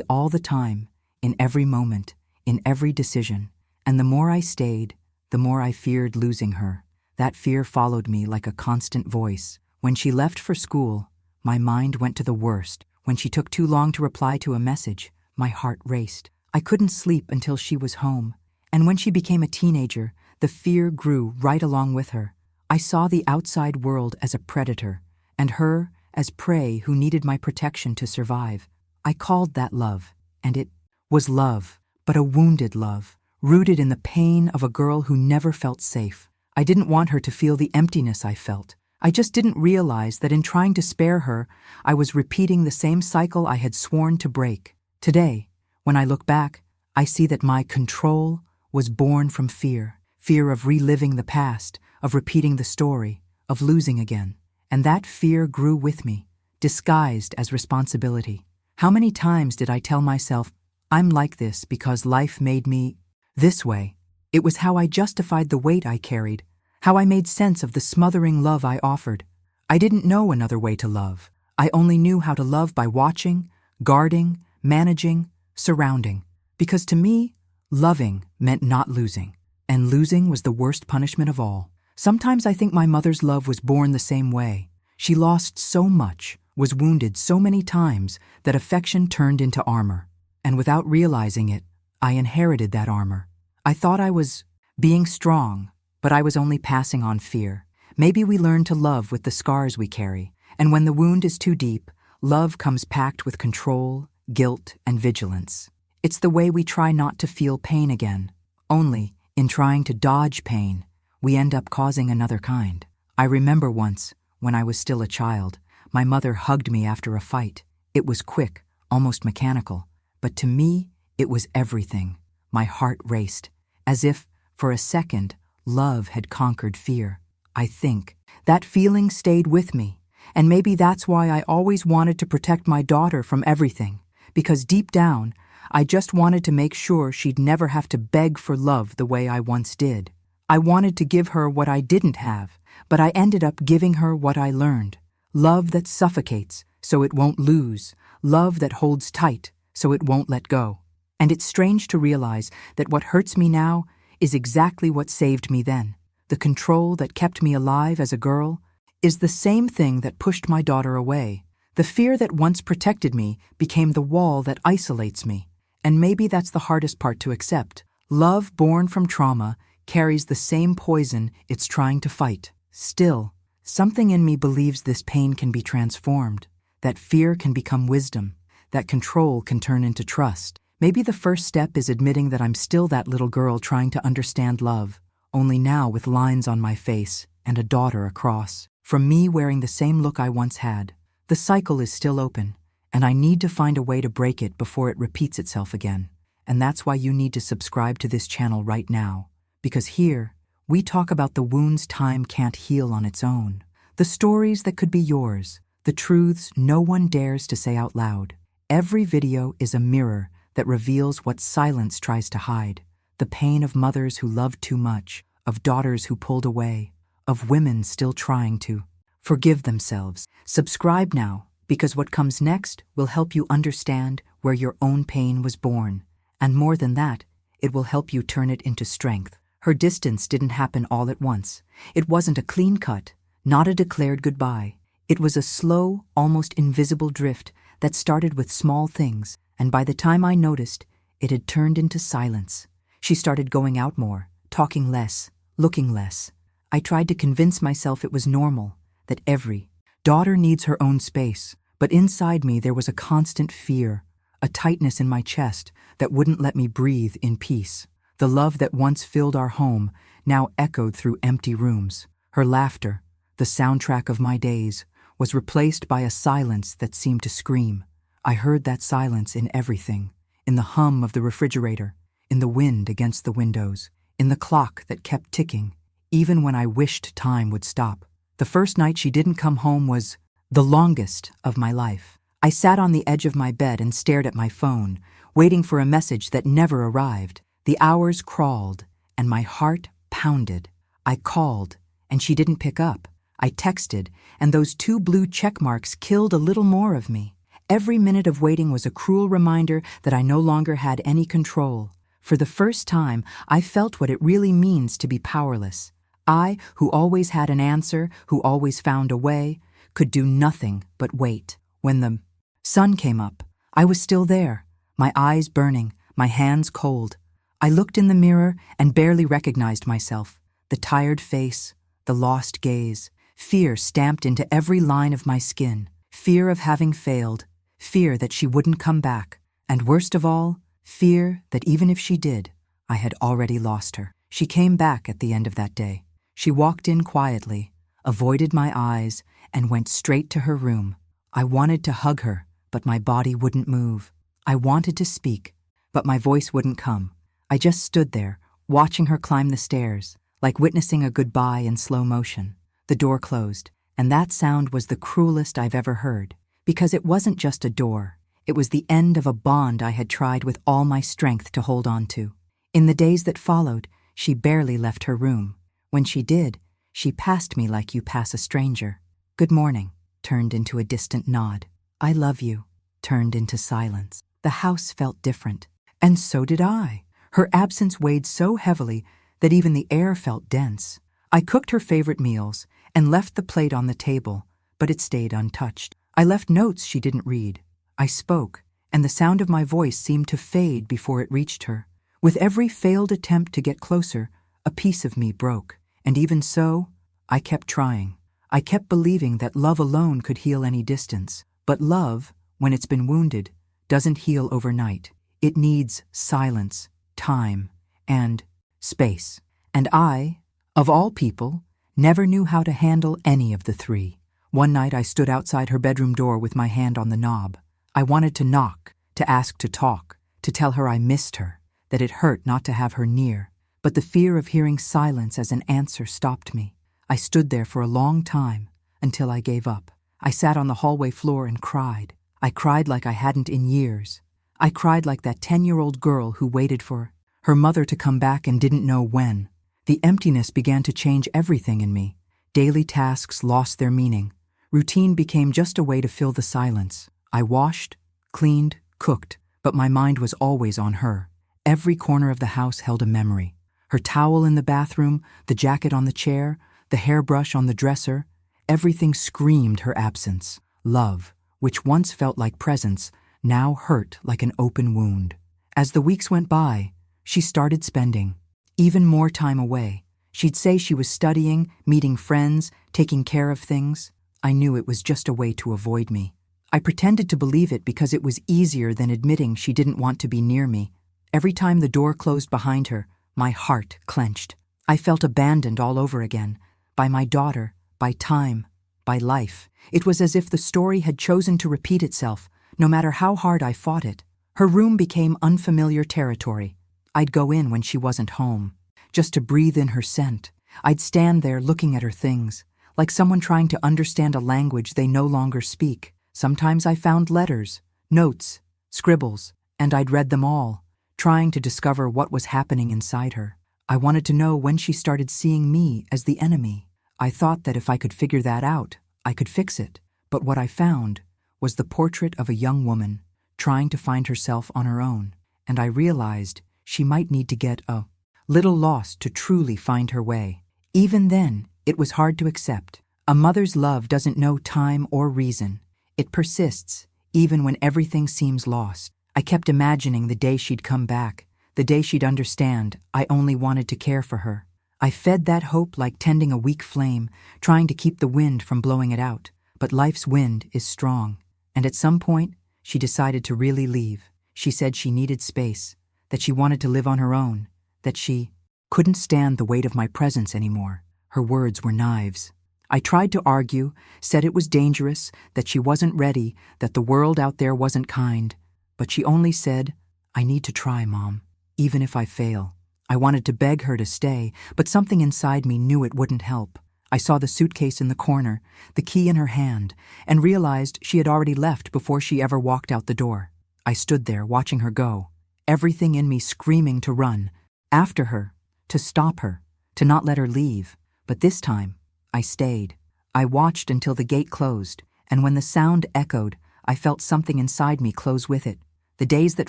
all the time, in every moment, in every decision. And the more I stayed, the more I feared losing her. That fear followed me like a constant voice. When she left for school, my mind went to the worst. When she took too long to reply to a message, my heart raced. I couldn't sleep until she was home. And when she became a teenager, the fear grew right along with her. I saw the outside world as a predator, and her as prey who needed my protection to survive. I called that love, and it was love, but a wounded love, rooted in the pain of a girl who never felt safe. I didn't want her to feel the emptiness I felt. I just didn't realize that in trying to spare her, I was repeating the same cycle I had sworn to break. Today, when I look back, I see that my control was born from fear. Fear of reliving the past, of repeating the story, of losing again. And that fear grew with me, disguised as responsibility. How many times did I tell myself, I'm like this because life made me this way? It was how I justified the weight I carried, how I made sense of the smothering love I offered. I didn't know another way to love. I only knew how to love by watching, guarding, managing, surrounding. Because to me, loving meant not losing. And losing was the worst punishment of all. Sometimes I think my mother's love was born the same way. She lost so much, was wounded so many times, that affection turned into armor. And without realizing it, I inherited that armor. I thought I was being strong, but I was only passing on fear. Maybe we learn to love with the scars we carry, and when the wound is too deep, love comes packed with control, guilt, and vigilance. It's the way we try not to feel pain again. Only, in trying to dodge pain, we end up causing another kind. I remember once, when I was still a child, my mother hugged me after a fight. It was quick, almost mechanical, but to me, it was everything. My heart raced, as if, for a second, love had conquered fear. I think that feeling stayed with me, and maybe that's why I always wanted to protect my daughter from everything, because deep down, I just wanted to make sure she'd never have to beg for love the way I once did. I wanted to give her what I didn't have, but I ended up giving her what I learned. Love that suffocates, so it won't lose. Love that holds tight, so it won't let go. And it's strange to realize that what hurts me now is exactly what saved me then. The control that kept me alive as a girl, is the same thing that pushed my daughter away. The fear that once protected me became the wall that isolates me. And maybe that's the hardest part to accept. Love born from trauma carries the same poison it's trying to fight. Still, something in me believes this pain can be transformed, that fear can become wisdom, that control can turn into trust. Maybe the first step is admitting that I'm still that little girl trying to understand love, only now with lines on my face and a daughter across from me wearing the same look I once had. The cycle is still open, and I need to find a way to break it before it repeats itself again. And that's why you need to subscribe to this channel right now, because here, we talk about the wounds time can't heal on its own, the stories that could be yours, the truths no one dares to say out loud. Every video is a mirror that reveals what silence tries to hide, the pain of mothers who loved too much, of daughters who pulled away, of women still trying to forgive themselves. Subscribe now, because what comes next will help you understand where your own pain was born. And more than that, it will help you turn it into strength. Her distance didn't happen all at once. It wasn't a clean cut, not a declared goodbye. It was a slow, almost invisible drift that started with small things, and by the time I noticed, it had turned into silence. She started going out more, talking less, looking less. I tried to convince myself it was normal, that every daughter needs her own space, but inside me there was a constant fear, a tightness in my chest that wouldn't let me breathe in peace. The love that once filled our home now echoed through empty rooms. Her laughter, the soundtrack of my days, was replaced by a silence that seemed to scream. I heard that silence in everything, in the hum of the refrigerator, in the wind against the windows, in the clock that kept ticking, even when I wished time would stop. The first night she didn't come home was the longest of my life. I sat on the edge of my bed and stared at my phone, waiting for a message that never arrived. The hours crawled, and my heart pounded. I called, and she didn't pick up. I texted, and those 2 blue check marks killed a little more of me. Every minute of waiting was a cruel reminder that I no longer had any control. For the first time, I felt what it really means to be powerless. I, who always had an answer, who always found a way, could do nothing but wait. When the sun came up, I was still there, my eyes burning, my hands cold. I looked in the mirror and barely recognized myself. The tired face, the lost gaze, fear stamped into every line of my skin. Fear of having failed, fear that she wouldn't come back, and worst of all, fear that even if she did, I had already lost her. She came back at the end of that day. She walked in quietly, avoided my eyes, and went straight to her room. I wanted to hug her, but my body wouldn't move. I wanted to speak, but my voice wouldn't come. I just stood there, watching her climb the stairs, like witnessing a goodbye in slow motion. The door closed, and that sound was the cruelest I've ever heard, because it wasn't just a door. It was the end of a bond I had tried with all my strength to hold on to. In the days that followed, she barely left her room. When she did, she passed me like you pass a stranger. "Good morning," turned into a distant nod. "I love you," turned into silence. The house felt different, and so did I. Her absence weighed so heavily that even the air felt dense. I cooked her favorite meals and left the plate on the table, but it stayed untouched. I left notes she didn't read. I spoke, and the sound of my voice seemed to fade before it reached her. With every failed attempt to get closer, a piece of me broke. And even so, I kept trying. I kept believing that love alone could heal any distance. But love, when it's been wounded, doesn't heal overnight. It needs silence, time, and space. And I, of all people, never knew how to handle any of the 3. One night I stood outside her bedroom door with my hand on the knob. I wanted to knock, to ask to talk, to tell her I missed her, that it hurt not to have her near. But the fear of hearing silence as an answer stopped me. I stood there for a long time, until I gave up. I sat on the hallway floor and cried. I cried like I hadn't in years. I cried like that 10-year-old girl who waited for her mother to come back and didn't know when. The emptiness began to change everything in me. Daily tasks lost their meaning. Routine became just a way to fill the silence. I washed, cleaned, cooked, but my mind was always on her. Every corner of the house held a memory. Her towel in the bathroom, the jacket on the chair, the hairbrush on the dresser. everything screamed her absence. Love, which once felt like presence, now hurt like an open wound. As the weeks went by, she started spending even more time away. She'd say she was studying, meeting friends, taking care of things. I knew it was just a way to avoid me. I pretended to believe it because it was easier than admitting she didn't want to be near me. Every time the door closed behind her, my heart clenched. I felt abandoned all over again, by my daughter, by time, by life. It was as if the story had chosen to repeat itself, no matter how hard I fought it. Her room became unfamiliar territory. I'd go in when she wasn't home, just to breathe in her scent. I'd stand there looking at her things, like someone trying to understand a language they no longer speak. Sometimes I found letters, notes, scribbles, and I'd read them all, trying to discover what was happening inside her. I wanted to know when she started seeing me as the enemy. I thought that if I could figure that out, I could fix it. But what I found was the portrait of a young woman trying to find herself on her own, and I realized she might need to get a little lost to truly find her way. Even then, it was hard to accept. A mother's love doesn't know time or reason. It persists, even when everything seems lost. I kept imagining the day she'd come back, the day she'd understand I only wanted to care for her. I fed that hope like tending a weak flame, trying to keep the wind from blowing it out. But life's wind is strong, and at some point, she decided to really leave. She said she needed space, that she wanted to live on her own, that she couldn't stand the weight of my presence anymore. Her words were knives. I tried to argue, said it was dangerous, that she wasn't ready, that the world out there wasn't kind. But she only said, "I need to try, Mom, even if I fail." I wanted to beg her to stay, but something inside me knew it wouldn't help. I saw the suitcase in the corner, the key in her hand, and realized she had already left before she ever walked out the door. I stood there watching her go, everything in me screaming to run, after her, to stop her, to not let her leave. But this time, I stayed. I watched until the gate closed, and when the sound echoed, I felt something inside me close with it. The days that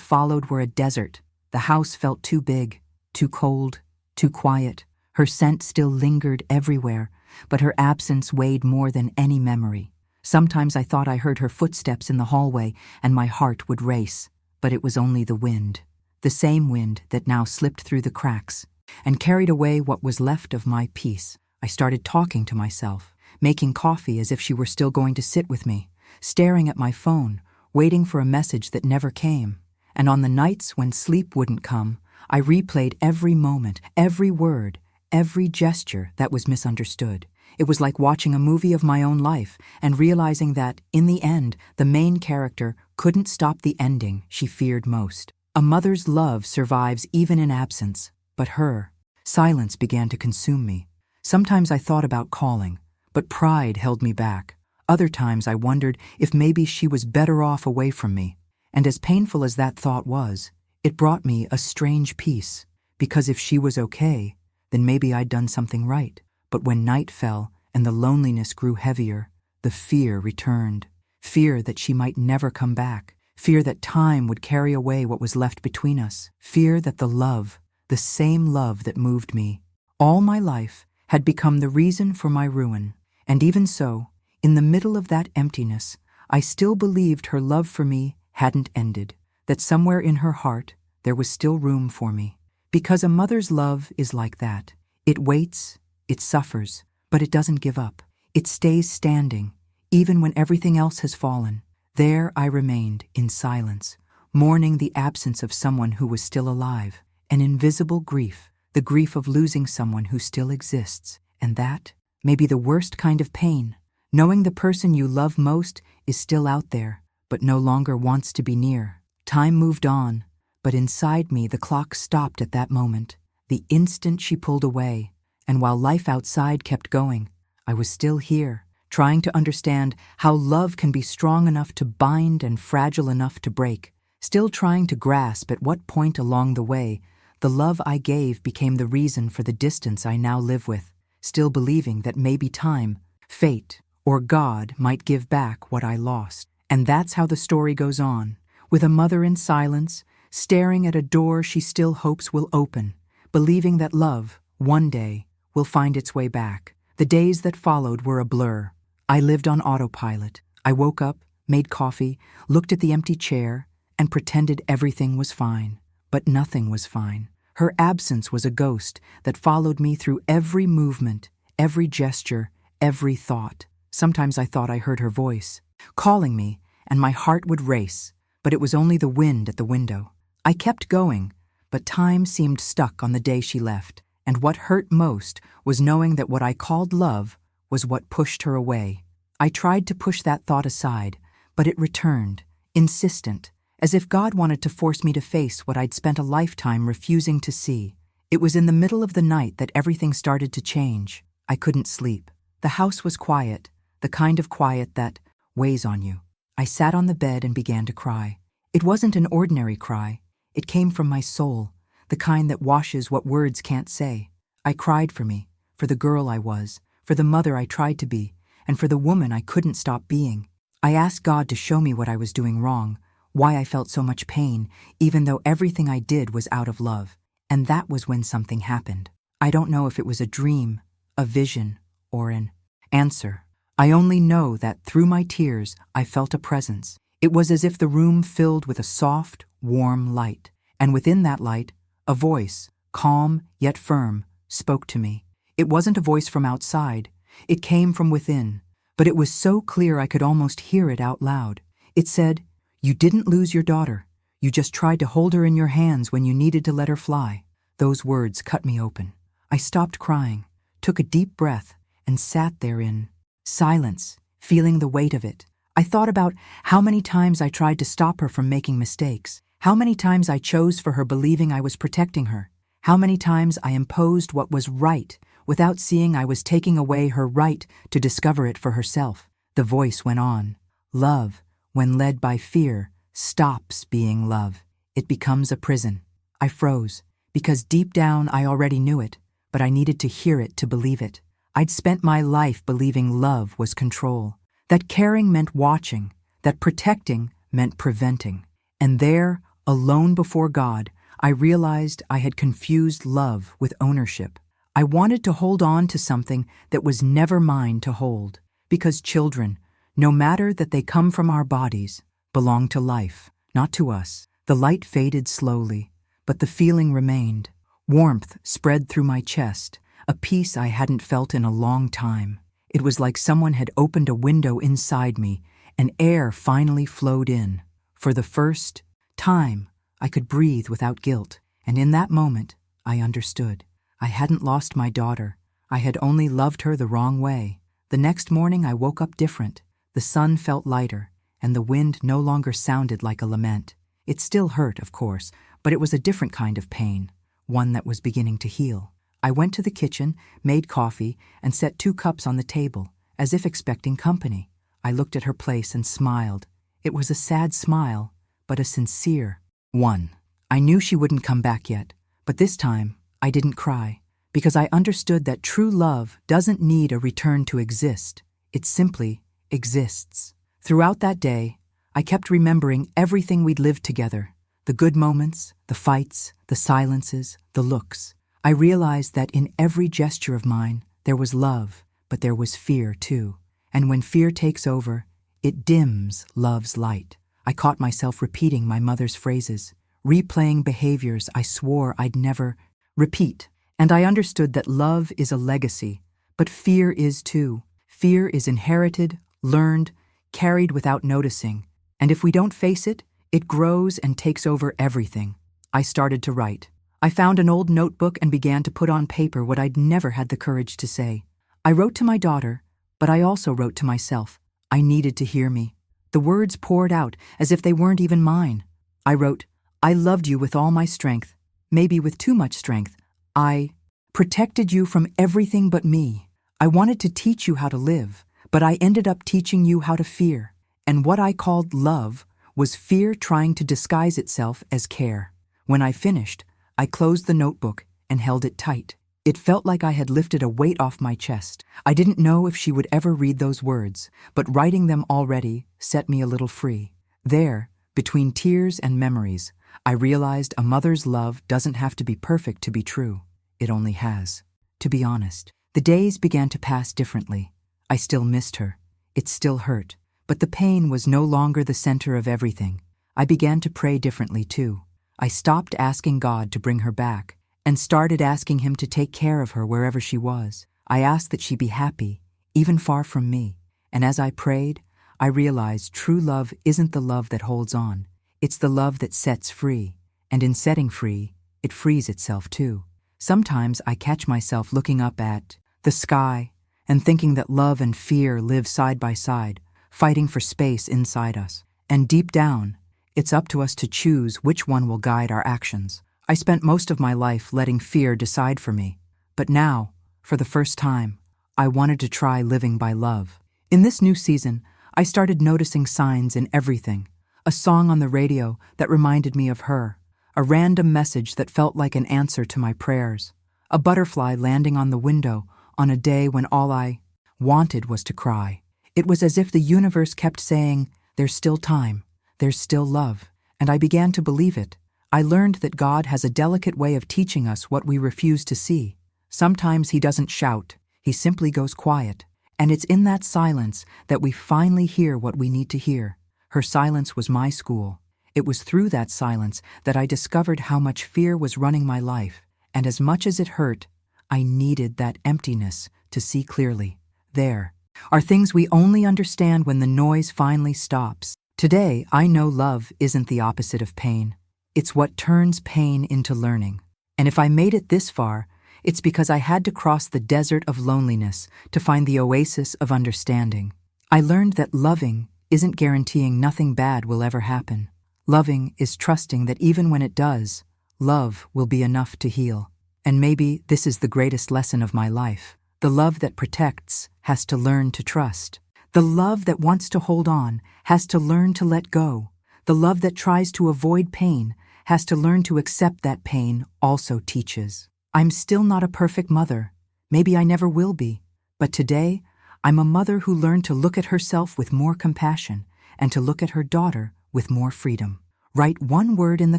followed were a desert. The house felt too big, too cold, too quiet. Her scent still lingered everywhere, but her absence weighed more than any memory. Sometimes I thought I heard her footsteps in the hallway, and my heart would race. But it was only the wind, the same wind that now slipped through the cracks and carried away what was left of my peace. I started talking to myself, making coffee as if she were still going to sit with me, staring at my phone, waiting for a message that never came. And on the nights when sleep wouldn't come, I replayed every moment, every word, every gesture that was misunderstood. It was like watching a movie of my own life and realizing that, in the end, the main character couldn't stop the ending she feared most. A mother's love survives even in absence, but her silence began to consume me. Sometimes I thought about calling, but pride held me back. Other times I wondered if maybe she was better off away from me. And as painful as that thought was, it brought me a strange peace, because if she was okay, then maybe I'd done something right. But when night fell and the loneliness grew heavier, the fear returned. Fear that she might never come back. Fear that time would carry away what was left between us. Fear that the love, the same love that moved me all my life, had become the reason for my ruin. And even so, in the middle of that emptiness, I still believed her love for me hadn't ended, that somewhere in her heart there was still room for me. Because a mother's love is like that. It waits, it suffers, but it doesn't give up. It stays standing, even when everything else has fallen. There I remained in silence, mourning the absence of someone who was still alive, an invisible grief, the grief of losing someone who still exists. And that may be the worst kind of pain, knowing the person you love most is still out there, but no longer wants to be near. Time moved on, but inside me the clock stopped at that moment, the instant she pulled away, and while life outside kept going, I was still here, trying to understand how love can be strong enough to bind and fragile enough to break, still trying to grasp at what point along the way the love I gave became the reason for the distance I now live with, still believing that maybe time, fate, or God might give back what I lost. And that's how the story goes on, with a mother in silence, staring at a door she still hopes will open, believing that love, one day, will find its way back. The days that followed were a blur, I lived on autopilot. I woke up, made coffee, looked at the empty chair, and pretended everything was fine. But nothing was fine. Her absence was a ghost that followed me through every movement, every gesture, every thought. Sometimes I thought I heard her voice, calling me, and my heart would race, but it was only the wind at the window. I kept going, but time seemed stuck on the day she left, and what hurt most was knowing that what I called love was what pushed her away. I tried to push that thought aside, but it returned, insistent, as if God wanted to force me to face what I'd spent a lifetime refusing to see. It was in the middle of the night that everything started to change. I couldn't sleep. The house was quiet, the kind of quiet that weighs on you. I sat on the bed and began to cry. It wasn't an ordinary cry. It came from my soul, the kind that washes what words can't say. I cried for me, for the girl I was, for the mother I tried to be, and for the woman I couldn't stop being. I asked God to show me what I was doing wrong, why I felt so much pain, even though everything I did was out of love. And that was when something happened. I don't know if it was a dream, a vision, or an answer. I only know that through my tears I felt a presence. It was as if the room filled with a soft, warm light, and within that light, a voice, calm yet firm, spoke to me. It wasn't a voice from outside. It came from within, but it was so clear I could almost hear it out loud. It said, "You didn't lose your daughter. You just tried to hold her in your hands when you needed to let her fly." Those words cut me open. I stopped crying, took a deep breath, and sat there in silence, feeling the weight of it. I thought about how many times I tried to stop her from making mistakes, how many times I chose for her believing I was protecting her, how many times I imposed what was right without seeing I was taking away her right to discover it for herself. The voice went on. Love, when led by fear, stops being love. It becomes a prison. I froze, because deep down I already knew it, but I needed to hear it to believe it. I'd spent my life believing love was control, that caring meant watching, that protecting meant preventing. And there, alone before God, I realized I had confused love with ownership. I wanted to hold on to something that was never mine to hold, because children, no matter that they come from our bodies, belong to life, not to us. The light faded slowly, but the feeling remained. Warmth spread through my chest, a peace I hadn't felt in a long time. It was like someone had opened a window inside me, and air finally flowed in. For the first time, I could breathe without guilt, and in that moment, I understood. I hadn't lost my daughter. I had only loved her the wrong way. The next morning, I woke up different. The sun felt lighter, and the wind no longer sounded like a lament. It still hurt, of course, but it was a different kind of pain, one that was beginning to heal. I went to the kitchen, made coffee, and set 2 cups on the table, as if expecting company. I looked at her place and smiled. It was a sad smile, but a sincere one. I knew she wouldn't come back yet, but this time I didn't cry, because I understood that true love doesn't need a return to exist. It simply exists. Throughout that day, I kept remembering everything we'd lived together, the good moments, the fights, the silences, the looks. I realized that in every gesture of mine, there was love, but there was fear too. And when fear takes over, it dims love's light. I caught myself repeating my mother's phrases, replaying behaviors I swore I'd never repeat. And I understood that love is a legacy, but fear is too. Fear is inherited, learned, carried without noticing. And if we don't face it, it grows and takes over everything. I started to write. I found an old notebook and began to put on paper what I'd never had the courage to say. I wrote to my daughter, but I also wrote to myself. I needed to hear me. The words poured out as if they weren't even mine. I wrote, "I loved you with all my strength, maybe with too much strength. I protected you from everything but me. I wanted to teach you how to live, but I ended up teaching you how to fear. And what I called love was fear trying to disguise itself as care." When I finished, I closed the notebook and held it tight. It felt like I had lifted a weight off my chest. I didn't know if she would ever read those words, but writing them already set me a little free. There, between tears and memories, I realized a mother's love doesn't have to be perfect to be true. It only has to be honest. The days began to pass differently. I still missed her. It still hurt, but the pain was no longer the center of everything. I began to pray differently too. I stopped asking God to bring her back and started asking Him to take care of her wherever she was. I asked that she be happy, even far from me. And as I prayed, I realized true love isn't the love that holds on. It's the love that sets free. And in setting free, it frees itself too. Sometimes I catch myself looking up at the sky and thinking that love and fear live side by side, fighting for space inside us. And deep down, it's up to us to choose which one will guide our actions. I spent most of my life letting fear decide for me. But now, for the first time, I wanted to try living by love. In this new season, I started noticing signs in everything. A song on the radio that reminded me of her. A random message that felt like an answer to my prayers. A butterfly landing on the window on a day when all I wanted was to cry. It was as if the universe kept saying, "There's still time. There's still love." And I began to believe it. I learned that God has a delicate way of teaching us what we refuse to see. Sometimes He doesn't shout. He simply goes quiet. And it's in that silence that we finally hear what we need to hear. Her silence was my school. It was through that silence that I discovered how much fear was running my life. And as much as it hurt, I needed that emptiness to see clearly. There are things we only understand when the noise finally stops. Today, I know love isn't the opposite of pain. It's what turns pain into learning. And if I made it this far, it's because I had to cross the desert of loneliness to find the oasis of understanding. I learned that loving isn't guaranteeing nothing bad will ever happen. Loving is trusting that even when it does, love will be enough to heal. And maybe this is the greatest lesson of my life. The love that protects has to learn to trust. The love that wants to hold on has to learn to let go. The love that tries to avoid pain has to learn to accept that pain also teaches. I'm still not a perfect mother. Maybe I never will be. But today, I'm a mother who learned to look at herself with more compassion and to look at her daughter with more freedom. Write one word in the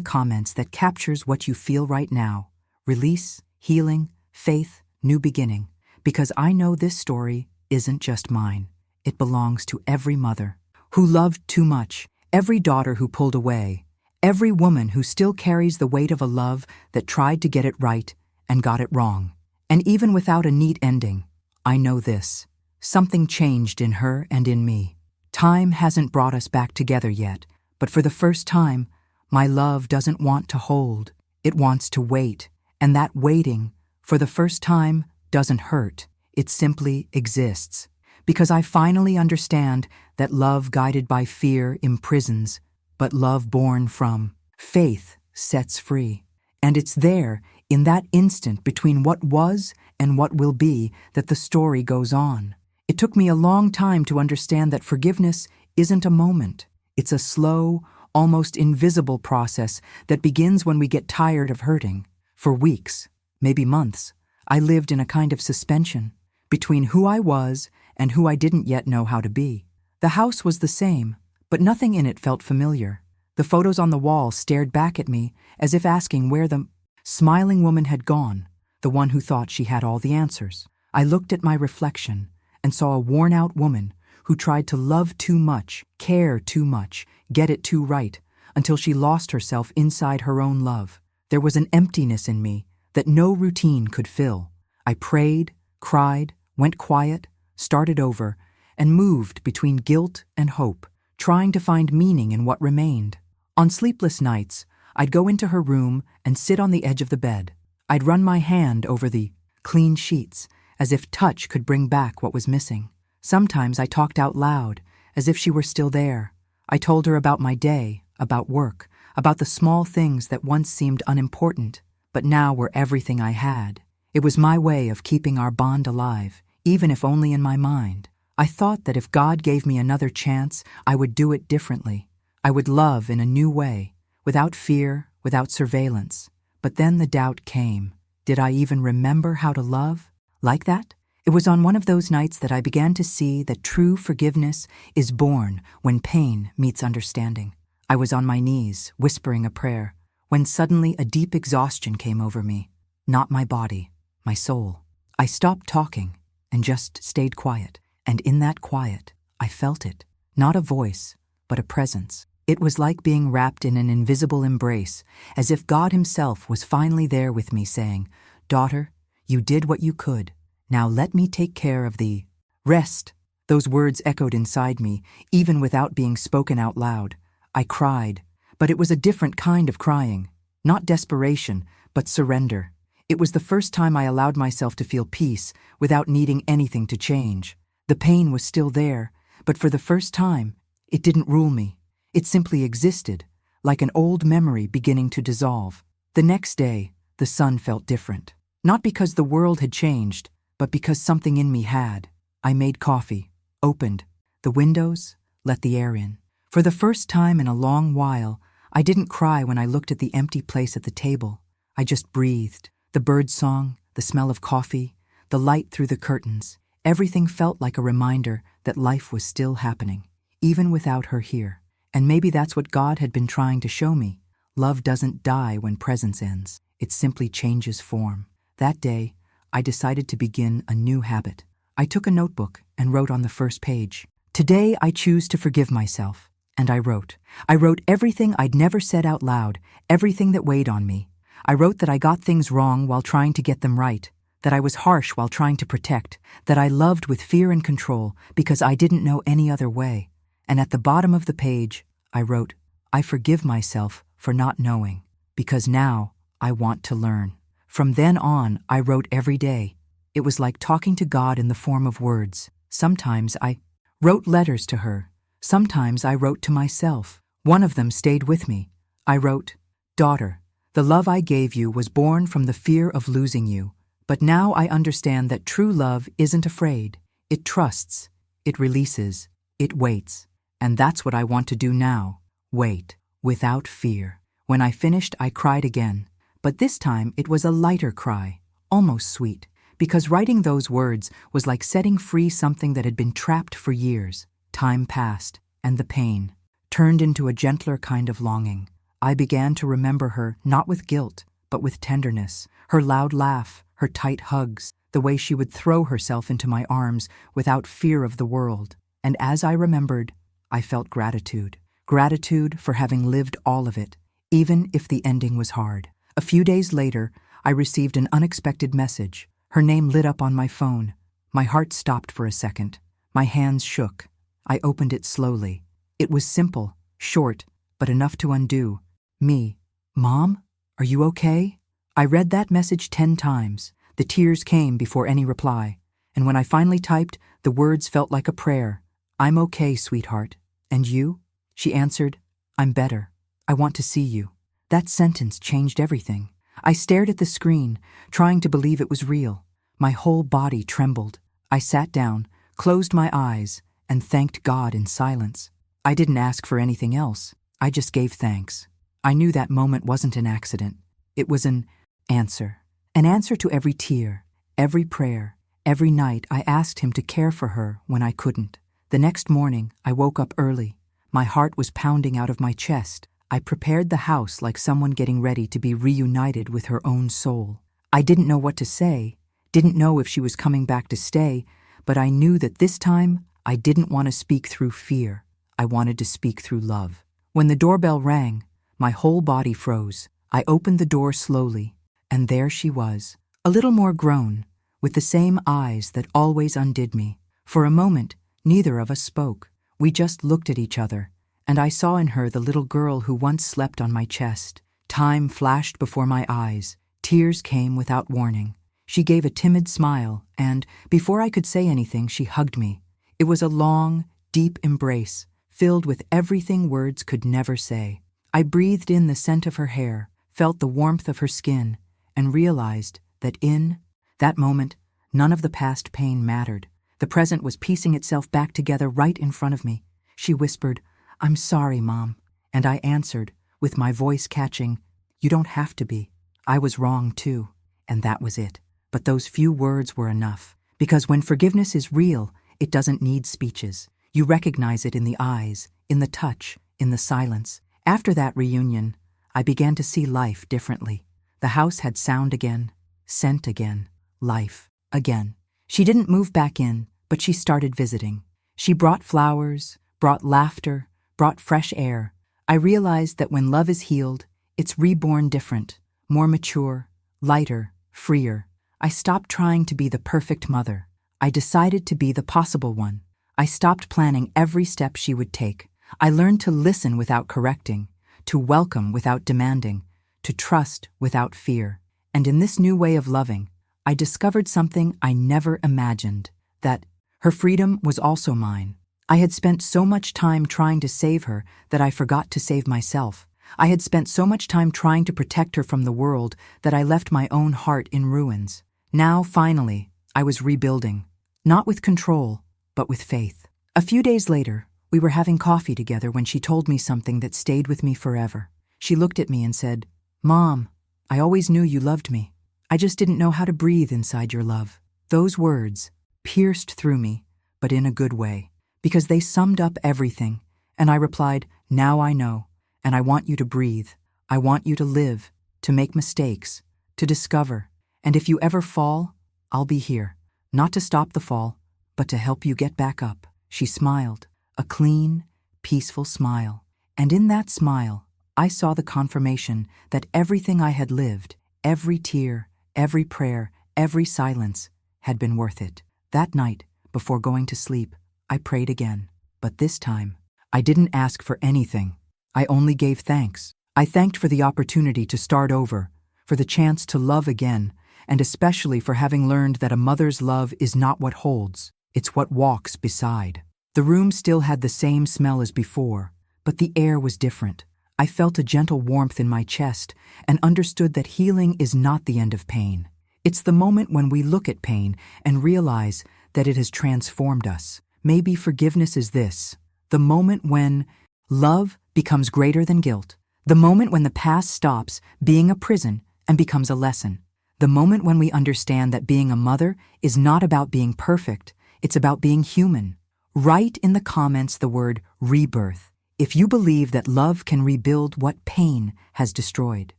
comments that captures what you feel right now. Release, healing, faith, new beginning. Because I know this story isn't just mine. It belongs to every mother who loved too much, every daughter who pulled away, every woman who still carries the weight of a love that tried to get it right and got it wrong. And even without a neat ending, I know this. Something changed in her and in me. Time hasn't brought us back together yet, but for the first time, my love doesn't want to hold. It wants to wait. And that waiting, for the first time, doesn't hurt. It simply exists. Because I finally understand that love guided by fear imprisons, but love born from faith sets free. And it's there, in that instant between what was and what will be, that the story goes on. It took me a long time to understand that forgiveness isn't a moment. It's a slow, almost invisible process that begins when we get tired of hurting. For weeks, maybe months, I lived in a kind of suspension between who I was and who I didn't yet know how to be. The house was the same, but nothing in it felt familiar. The photos on the wall stared back at me as if asking where the smiling woman had gone, the one who thought she had all the answers. I looked at my reflection and saw a worn-out woman who tried to love too much, care too much, get it too right, until she lost herself inside her own love. There was an emptiness in me that no routine could fill. I prayed, cried, went quiet, started over, and moved between guilt and hope, trying to find meaning in what remained. On sleepless nights, I'd go into her room and sit on the edge of the bed. I'd run my hand over the clean sheets, as if touch could bring back what was missing. Sometimes I talked out loud, as if she were still there. I told her about my day, about work, about the small things that once seemed unimportant, but now were everything I had. It was my way of keeping our bond alive, even if only in my mind. I thought that if God gave me another chance, I would do it differently. I would love in a new way, without fear, without surveillance. But then the doubt came. Did I even remember how to love? Like that? It was on one of those nights that I began to see that true forgiveness is born when pain meets understanding. I was on my knees, whispering a prayer, when suddenly a deep exhaustion came over me. Not my body, my soul. I stopped talking and just stayed quiet. And in that quiet, I felt it. Not a voice, but a presence. It was like being wrapped in an invisible embrace, as if God Himself was finally there with me saying, "Daughter, you did what you could. Now let me take care of the rest." Those words echoed inside me, even without being spoken out loud. I cried, but it was a different kind of crying. Not desperation, but surrender. It was the first time I allowed myself to feel peace without needing anything to change. The pain was still there, but for the first time, it didn't rule me. It simply existed, like an old memory beginning to dissolve. The next day, the sun felt different. Not because the world had changed, but because something in me had. I made coffee, opened the windows, let the air in. For the first time in a long while, I didn't cry when I looked at the empty place at the table. I just breathed. The bird song, the smell of coffee, the light through the curtains. Everything felt like a reminder that life was still happening, even without her here. And maybe that's what God had been trying to show me. Love doesn't die when presence ends. It simply changes form. That day, I decided to begin a new habit. I took a notebook and wrote on the first page, "Today I choose to forgive myself." And I wrote. I wrote everything I'd never said out loud, everything that weighed on me. I wrote that I got things wrong while trying to get them right, that I was harsh while trying to protect, that I loved with fear and control because I didn't know any other way. And at the bottom of the page, I wrote, "I forgive myself for not knowing, because now I want to learn." From then on, I wrote every day. It was like talking to God in the form of words. Sometimes I wrote letters to her. Sometimes I wrote to myself. One of them stayed with me. I wrote, "Daughter, the love I gave you was born from the fear of losing you. But now I understand that true love isn't afraid. It trusts, it releases, it waits. And that's what I want to do now. Wait, without fear." When I finished, I cried again. But this time it was a lighter cry, almost sweet, because writing those words was like setting free something that had been trapped for years. Time passed, and the pain turned into a gentler kind of longing. I began to remember her not with guilt, but with tenderness. Her loud laugh, her tight hugs, the way she would throw herself into my arms without fear of the world. And as I remembered, I felt gratitude. Gratitude for having lived all of it, even if the ending was hard. A few days later, I received an unexpected message. Her name lit up on my phone. My heart stopped for a second. My hands shook. I opened it slowly. It was simple, short, but enough to undo. Me. "Mom, are you okay?" I read that message 10 times. The tears came before any reply. And when I finally typed, the words felt like a prayer. "I'm okay, sweetheart. And you?" She answered, "I'm better. I want to see you." That sentence changed everything. I stared at the screen, trying to believe it was real. My whole body trembled. I sat down, closed my eyes, and thanked God in silence. I didn't ask for anything else. I just gave thanks. I knew that moment wasn't an accident. It was an answer. An answer to every tear, every prayer, every night I asked Him to care for her when I couldn't. The next morning, I woke up early. My heart was pounding out of my chest. I prepared the house like someone getting ready to be reunited with her own soul. I didn't know what to say, didn't know if she was coming back to stay, but I knew that this time I didn't want to speak through fear. I wanted to speak through love. When the doorbell rang, my whole body froze. I opened the door slowly, and there she was, a little more grown, with the same eyes that always undid me. For a moment, neither of us spoke. We just looked at each other, and I saw in her the little girl who once slept on my chest. Time flashed before my eyes. Tears came without warning. She gave a timid smile, and, before I could say anything, she hugged me. It was a long, deep embrace, filled with everything words could never say. I breathed in the scent of her hair, felt the warmth of her skin, and realized that in that moment, none of the past pain mattered. The present was piecing itself back together right in front of me. She whispered, "I'm sorry, Mom." And I answered, with my voice catching, "You don't have to be. I was wrong too." And that was it. But those few words were enough. Because when forgiveness is real, it doesn't need speeches. You recognize it in the eyes, in the touch, in the silence. After that reunion, I began to see life differently. The house had sound again, scent again, life again. She didn't move back in, but she started visiting. She brought flowers, brought laughter, brought fresh air. I realized that when love is healed, it's reborn different, more mature, lighter, freer. I stopped trying to be the perfect mother. I decided to be the possible one. I stopped planning every step she would take. I learned to listen without correcting, to welcome without demanding, to trust without fear. And in this new way of loving, I discovered something I never imagined, that her freedom was also mine. I had spent so much time trying to save her that I forgot to save myself. I had spent so much time trying to protect her from the world that I left my own heart in ruins. Now, finally, I was rebuilding, not with control, but with faith. A few days later, we were having coffee together when she told me something that stayed with me forever. She looked at me and said, "Mom, I always knew you loved me. I just didn't know how to breathe inside your love." Those words pierced through me, but in a good way, because they summed up everything. And I replied, "Now I know, and I want you to breathe. I want you to live, to make mistakes, to discover. And if you ever fall, I'll be here, not to stop the fall, but to help you get back up." She smiled, a clean, peaceful smile. And in that smile, I saw the confirmation that everything I had lived, every tear, every prayer, every silence, had been worth it. That night, before going to sleep, I prayed again. But this time, I didn't ask for anything. I only gave thanks. I thanked for the opportunity to start over, for the chance to love again, and especially for having learned that a mother's love is not what holds, it's what walks beside. The room still had the same smell as before, but the air was different. I felt a gentle warmth in my chest and understood that healing is not the end of pain. It's the moment when we look at pain and realize that it has transformed us. Maybe forgiveness is this: the moment when love becomes greater than guilt, the moment when the past stops being a prison and becomes a lesson, the moment when we understand that being a mother is not about being perfect, it's about being human. Write in the comments the word rebirth if you believe that love can rebuild what pain has destroyed.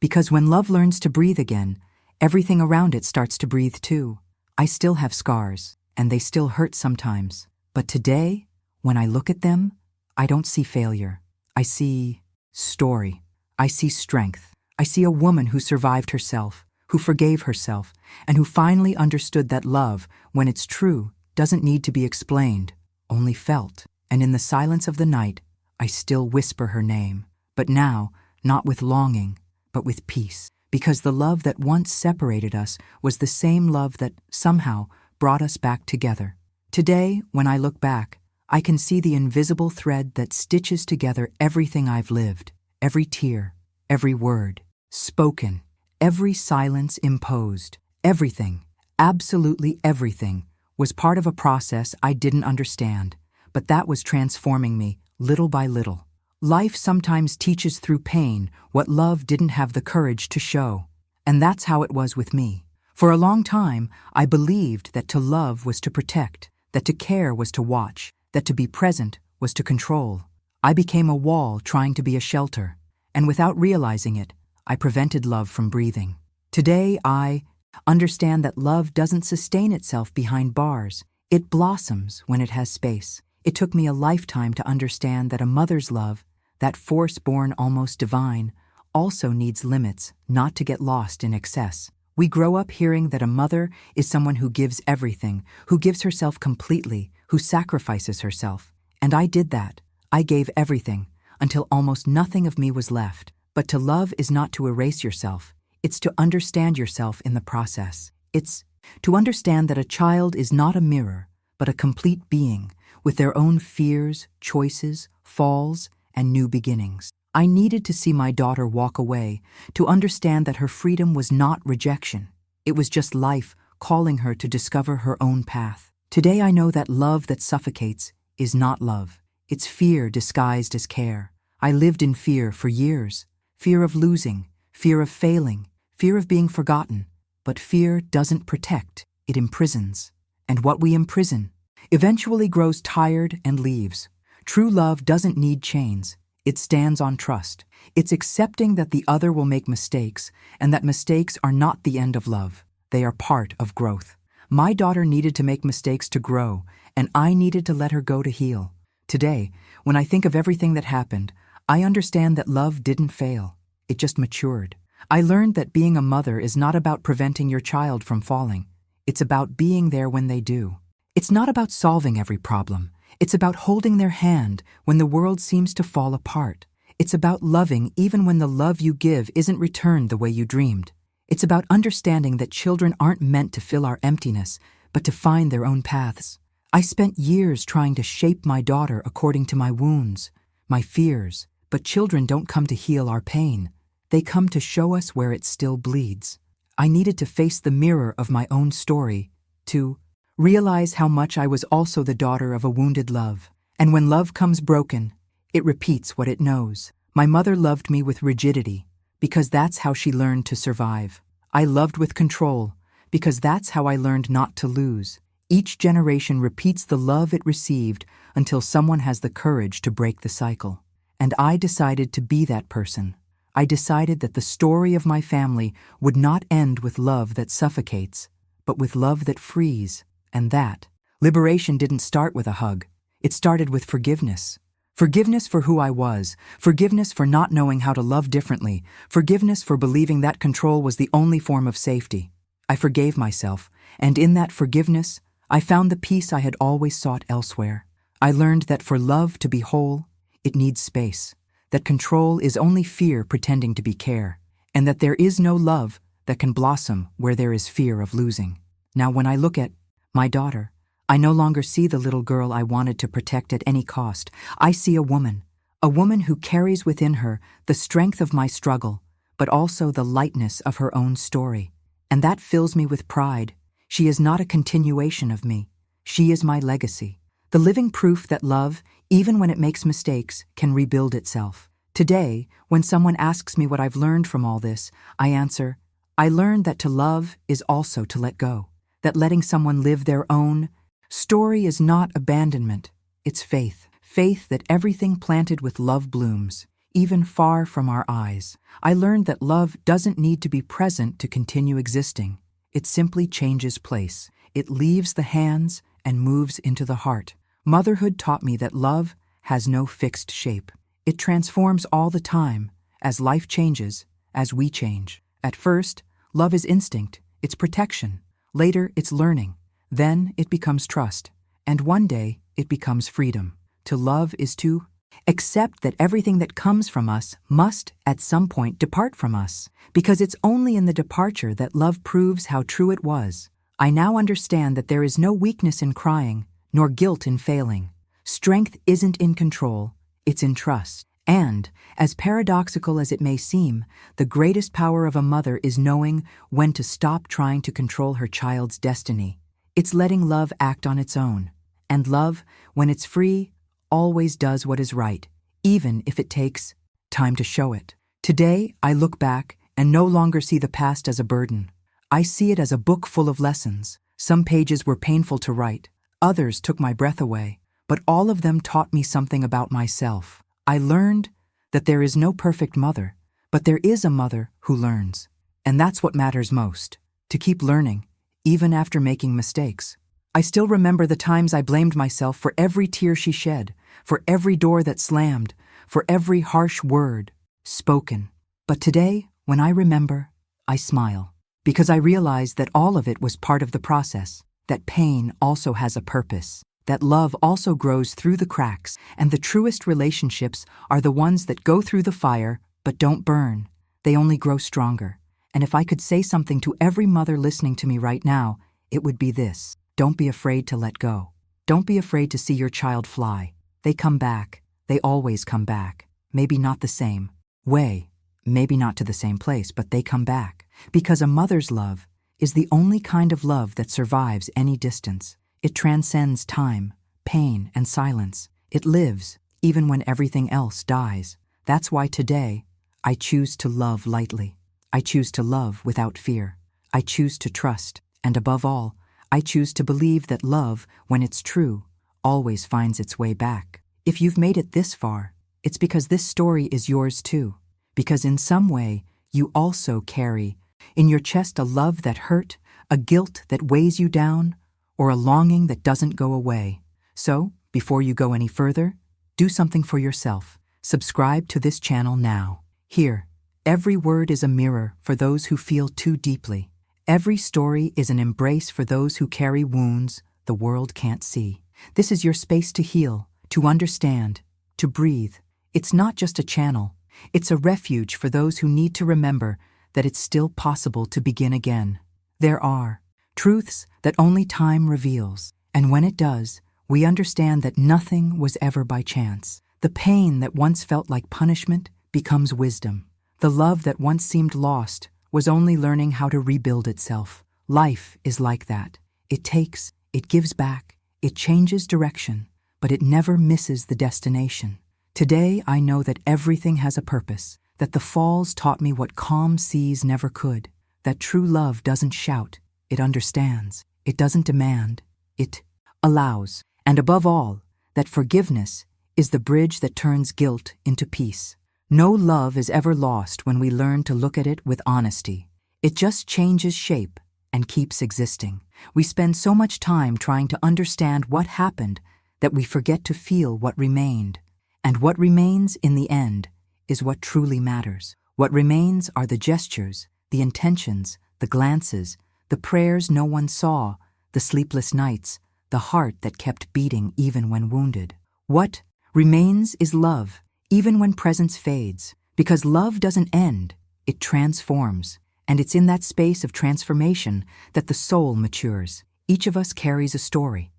Because when love learns to breathe again, everything around it starts to breathe too. I still have scars, and they still hurt sometimes. But today, when I look at them, I don't see failure. I see story. I see strength. I see a woman who survived herself, who forgave herself, and who finally understood that love, when it's true, doesn't need to be explained, only felt. And in the silence of the night, I still whisper her name, but now, not with longing, but with peace, because the love that once separated us was the same love that, somehow, brought us back together. Today, when I look back, I can see the invisible thread that stitches together everything I've lived, every tear, every word spoken, every silence imposed. Everything, absolutely everything, was part of a process I didn't understand, but that was transforming me, little by little. Life sometimes teaches through pain what love didn't have the courage to show. And that's how it was with me. For a long time, I believed that to love was to protect, that to care was to watch, that to be present was to control. I became a wall trying to be a shelter, and without realizing it, I prevented love from breathing. Today, I understand that love doesn't sustain itself behind bars. It blossoms when it has space. It took me a lifetime to understand that a mother's love, that force born almost divine, also needs limits, not to get lost in excess. We grow up hearing that a mother is someone who gives everything, who gives herself completely, who sacrifices herself. And I did that. I gave everything, until almost nothing of me was left. But to love is not to erase yourself. It's to understand yourself in the process. It's to understand that a child is not a mirror, but a complete being, with their own fears, choices, falls, and new beginnings. I needed to see my daughter walk away, to understand that her freedom was not rejection. It was just life calling her to discover her own path. Today I know that love that suffocates is not love. It's fear disguised as care. I lived in fear for years. Fear of losing, fear of failing, fear of being forgotten. But fear doesn't protect, it imprisons. And what we imprison eventually grows tired and leaves. True love doesn't need chains. It stands on trust. It's accepting that the other will make mistakes, and that mistakes are not the end of love. They are part of growth. My daughter needed to make mistakes to grow, and I needed to let her go to heal. Today, when I think of everything that happened, I understand that love didn't fail. It just matured. I learned that being a mother is not about preventing your child from falling. It's about being there when they do. It's not about solving every problem. It's about holding their hand when the world seems to fall apart. It's about loving even when the love you give isn't returned the way you dreamed. It's about understanding that children aren't meant to fill our emptiness, but to find their own paths. I spent years trying to shape my daughter according to my wounds, my fears, but children don't come to heal our pain. They come to show us where it still bleeds. I needed to face the mirror of my own story, to realize how much I was also the daughter of a wounded love. And when love comes broken, it repeats what it knows. My mother loved me with rigidity, because that's how she learned to survive. I loved with control, because that's how I learned not to lose. Each generation repeats the love it received until someone has the courage to break the cycle. And I decided to be that person. I decided that the story of my family would not end with love that suffocates, but with love that frees. And that liberation didn't start with a hug. It started with forgiveness. Forgiveness for who I was, forgiveness for not knowing how to love differently, forgiveness for believing that control was the only form of safety. I forgave myself, and in that forgiveness, I found the peace I had always sought elsewhere. I learned that for love to be whole, it needs space, that control is only fear pretending to be care, and that there is no love that can blossom where there is fear of losing. Now, when I look at my daughter, I no longer see the little girl I wanted to protect at any cost. I see a woman who carries within her the strength of my struggle, but also the lightness of her own story. And that fills me with pride. She is not a continuation of me. She is my legacy, the living proof that love, even when it makes mistakes, can rebuild itself. Today, when someone asks me what I've learned from all this, I answer, I learned that to love is also to let go, that letting someone live their own story is not abandonment, it's faith. Faith that everything planted with love blooms, even far from our eyes. I learned that love doesn't need to be present to continue existing. It simply changes place. It leaves the hands and moves into the heart. Motherhood taught me that love has no fixed shape. It transforms all the time, as life changes, as we change. At first, love is instinct, it's protection. Later, it's learning. Then it becomes trust, and one day it becomes freedom. To love is to accept that everything that comes from us must, at some point, depart from us, because it's only in the departure that love proves how true it was. I now understand that there is no weakness in crying, nor guilt in failing. Strength isn't in control, it's in trust. And, as paradoxical as it may seem, the greatest power of a mother is knowing when to stop trying to control her child's destiny. It's letting love act on its own. And love, when it's free, always does what is right, even if it takes time to show it. Today, I look back and no longer see the past as a burden. I see it as a book full of lessons. Some pages were painful to write, others took my breath away, but all of them taught me something about myself. I learned that there is no perfect mother, but there is a mother who learns. And that's what matters most, to keep learning, even after making mistakes. I still remember the times I blamed myself for every tear she shed, for every door that slammed, for every harsh word spoken. But today, when I remember, I smile, because I realize that all of it was part of the process, that pain also has a purpose, that love also grows through the cracks, and the truest relationships are the ones that go through the fire but don't burn. They only grow stronger. And if I could say something to every mother listening to me right now, it would be this. Don't be afraid to let go. Don't be afraid to see your child fly. They come back. They always come back. Maybe not the same way, maybe not to the same place, but they come back. Because a mother's love is the only kind of love that survives any distance. It transcends time, pain, and silence. It lives even when everything else dies. That's why today, I choose to love lightly. I choose to love without fear. I choose to trust, and above all, I choose to believe that love, when it's true, always finds its way back. If you've made it this far, it's because this story is yours too. Because in some way, you also carry in your chest a love that hurt, a guilt that weighs you down, or a longing that doesn't go away. So, before you go any further, do something for yourself. Subscribe to this channel now. Here, every word is a mirror for those who feel too deeply. Every story is an embrace for those who carry wounds the world can't see. This is your space to heal, to understand, to breathe. It's not just a channel. It's a refuge for those who need to remember that it's still possible to begin again. There are truths that only time reveals, and when it does, we understand that nothing was ever by chance. The pain that once felt like punishment becomes wisdom. The love that once seemed lost was only learning how to rebuild itself. Life is like that. It takes, it gives back, it changes direction, but it never misses the destination. Today, I know that everything has a purpose, that the falls taught me what calm seas never could, that true love doesn't shout, it understands, it doesn't demand, it allows, and above all, that forgiveness is the bridge that turns guilt into peace. No love is ever lost when we learn to look at it with honesty. It just changes shape and keeps existing. We spend so much time trying to understand what happened that we forget to feel what remained. And what remains in the end is what truly matters. What remains are the gestures, the intentions, the glances, the prayers no one saw, the sleepless nights, the heart that kept beating even when wounded. What remains is love, even when presence fades, because love doesn't end, it transforms. And it's in that space of transformation that the soul matures. Each of us carries a story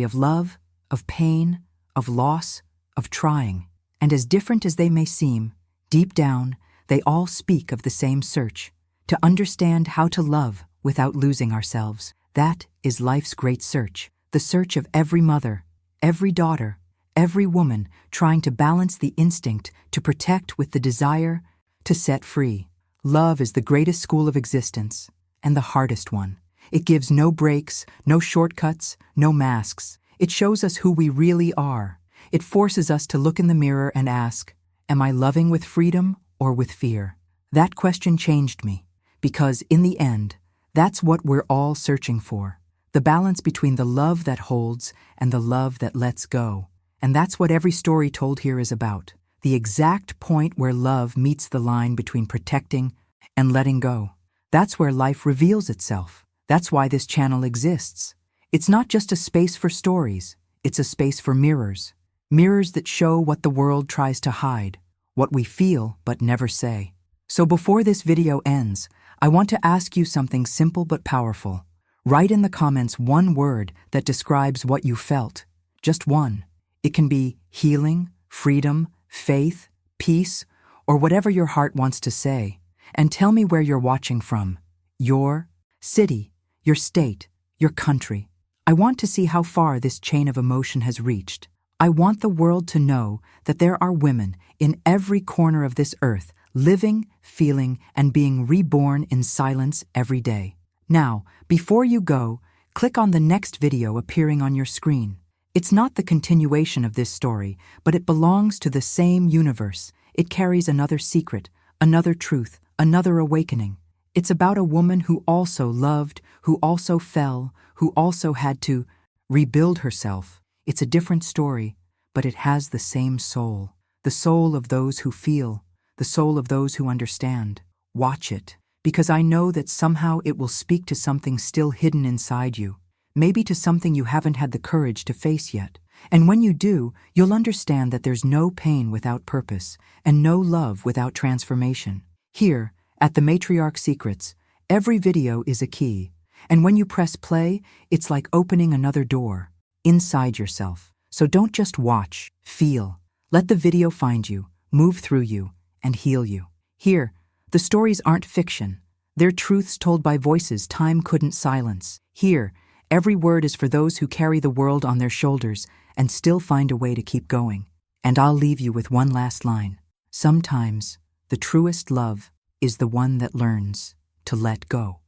of love, of pain, of loss, of trying, and as different as they may seem, deep down, they all speak of the same search, to understand how to love without losing ourselves. That is life's great search, the search of every mother, every daughter, every woman trying to balance the instinct to protect with the desire to set free. Love is the greatest school of existence, and the hardest one. It gives no breaks, no shortcuts, no masks. It shows us who we really are. It forces us to look in the mirror and ask, am I loving with freedom or with fear? That question changed me, because in the end, that's what we're all searching for. The balance between the love that holds and the love that lets go. And that's what every story told here is about. The exact point where love meets the line between protecting and letting go. That's where life reveals itself. That's why this channel exists. It's not just a space for stories, it's a space for mirrors. Mirrors that show what the world tries to hide, what we feel but never say. So before this video ends, I want to ask you something simple but powerful. Write in the comments one word that describes what you felt. Just one. It can be healing, freedom, faith, peace, or whatever your heart wants to say. And tell me where you're watching from. Your city, your state, your country. I want to see how far this chain of emotion has reached. I want the world to know that there are women in every corner of this earth living, feeling, and being reborn in silence every day. Now, before you go, click on the next video appearing on your screen. It's not the continuation of this story, but it belongs to the same universe. It carries another secret, another truth, another awakening. It's about a woman who also loved, who also fell, who also had to rebuild herself. It's a different story, but it has the same soul. The soul of those who feel, the soul of those who understand. Watch it, because I know that somehow it will speak to something still hidden inside you. Maybe to something you haven't had the courage to face yet. And when you do, you'll understand that there's no pain without purpose, and no love without transformation. Here, at The Matriarch Secrets, every video is a key. And when you press play, it's like opening another door, inside yourself. So don't just watch, feel. Let the video find you, move through you, and heal you. Here, the stories aren't fiction. They're truths told by voices time couldn't silence. Here, every word is for those who carry the world on their shoulders and still find a way to keep going. And I'll leave you with one last line. Sometimes, the truest love is the one that learns to let go.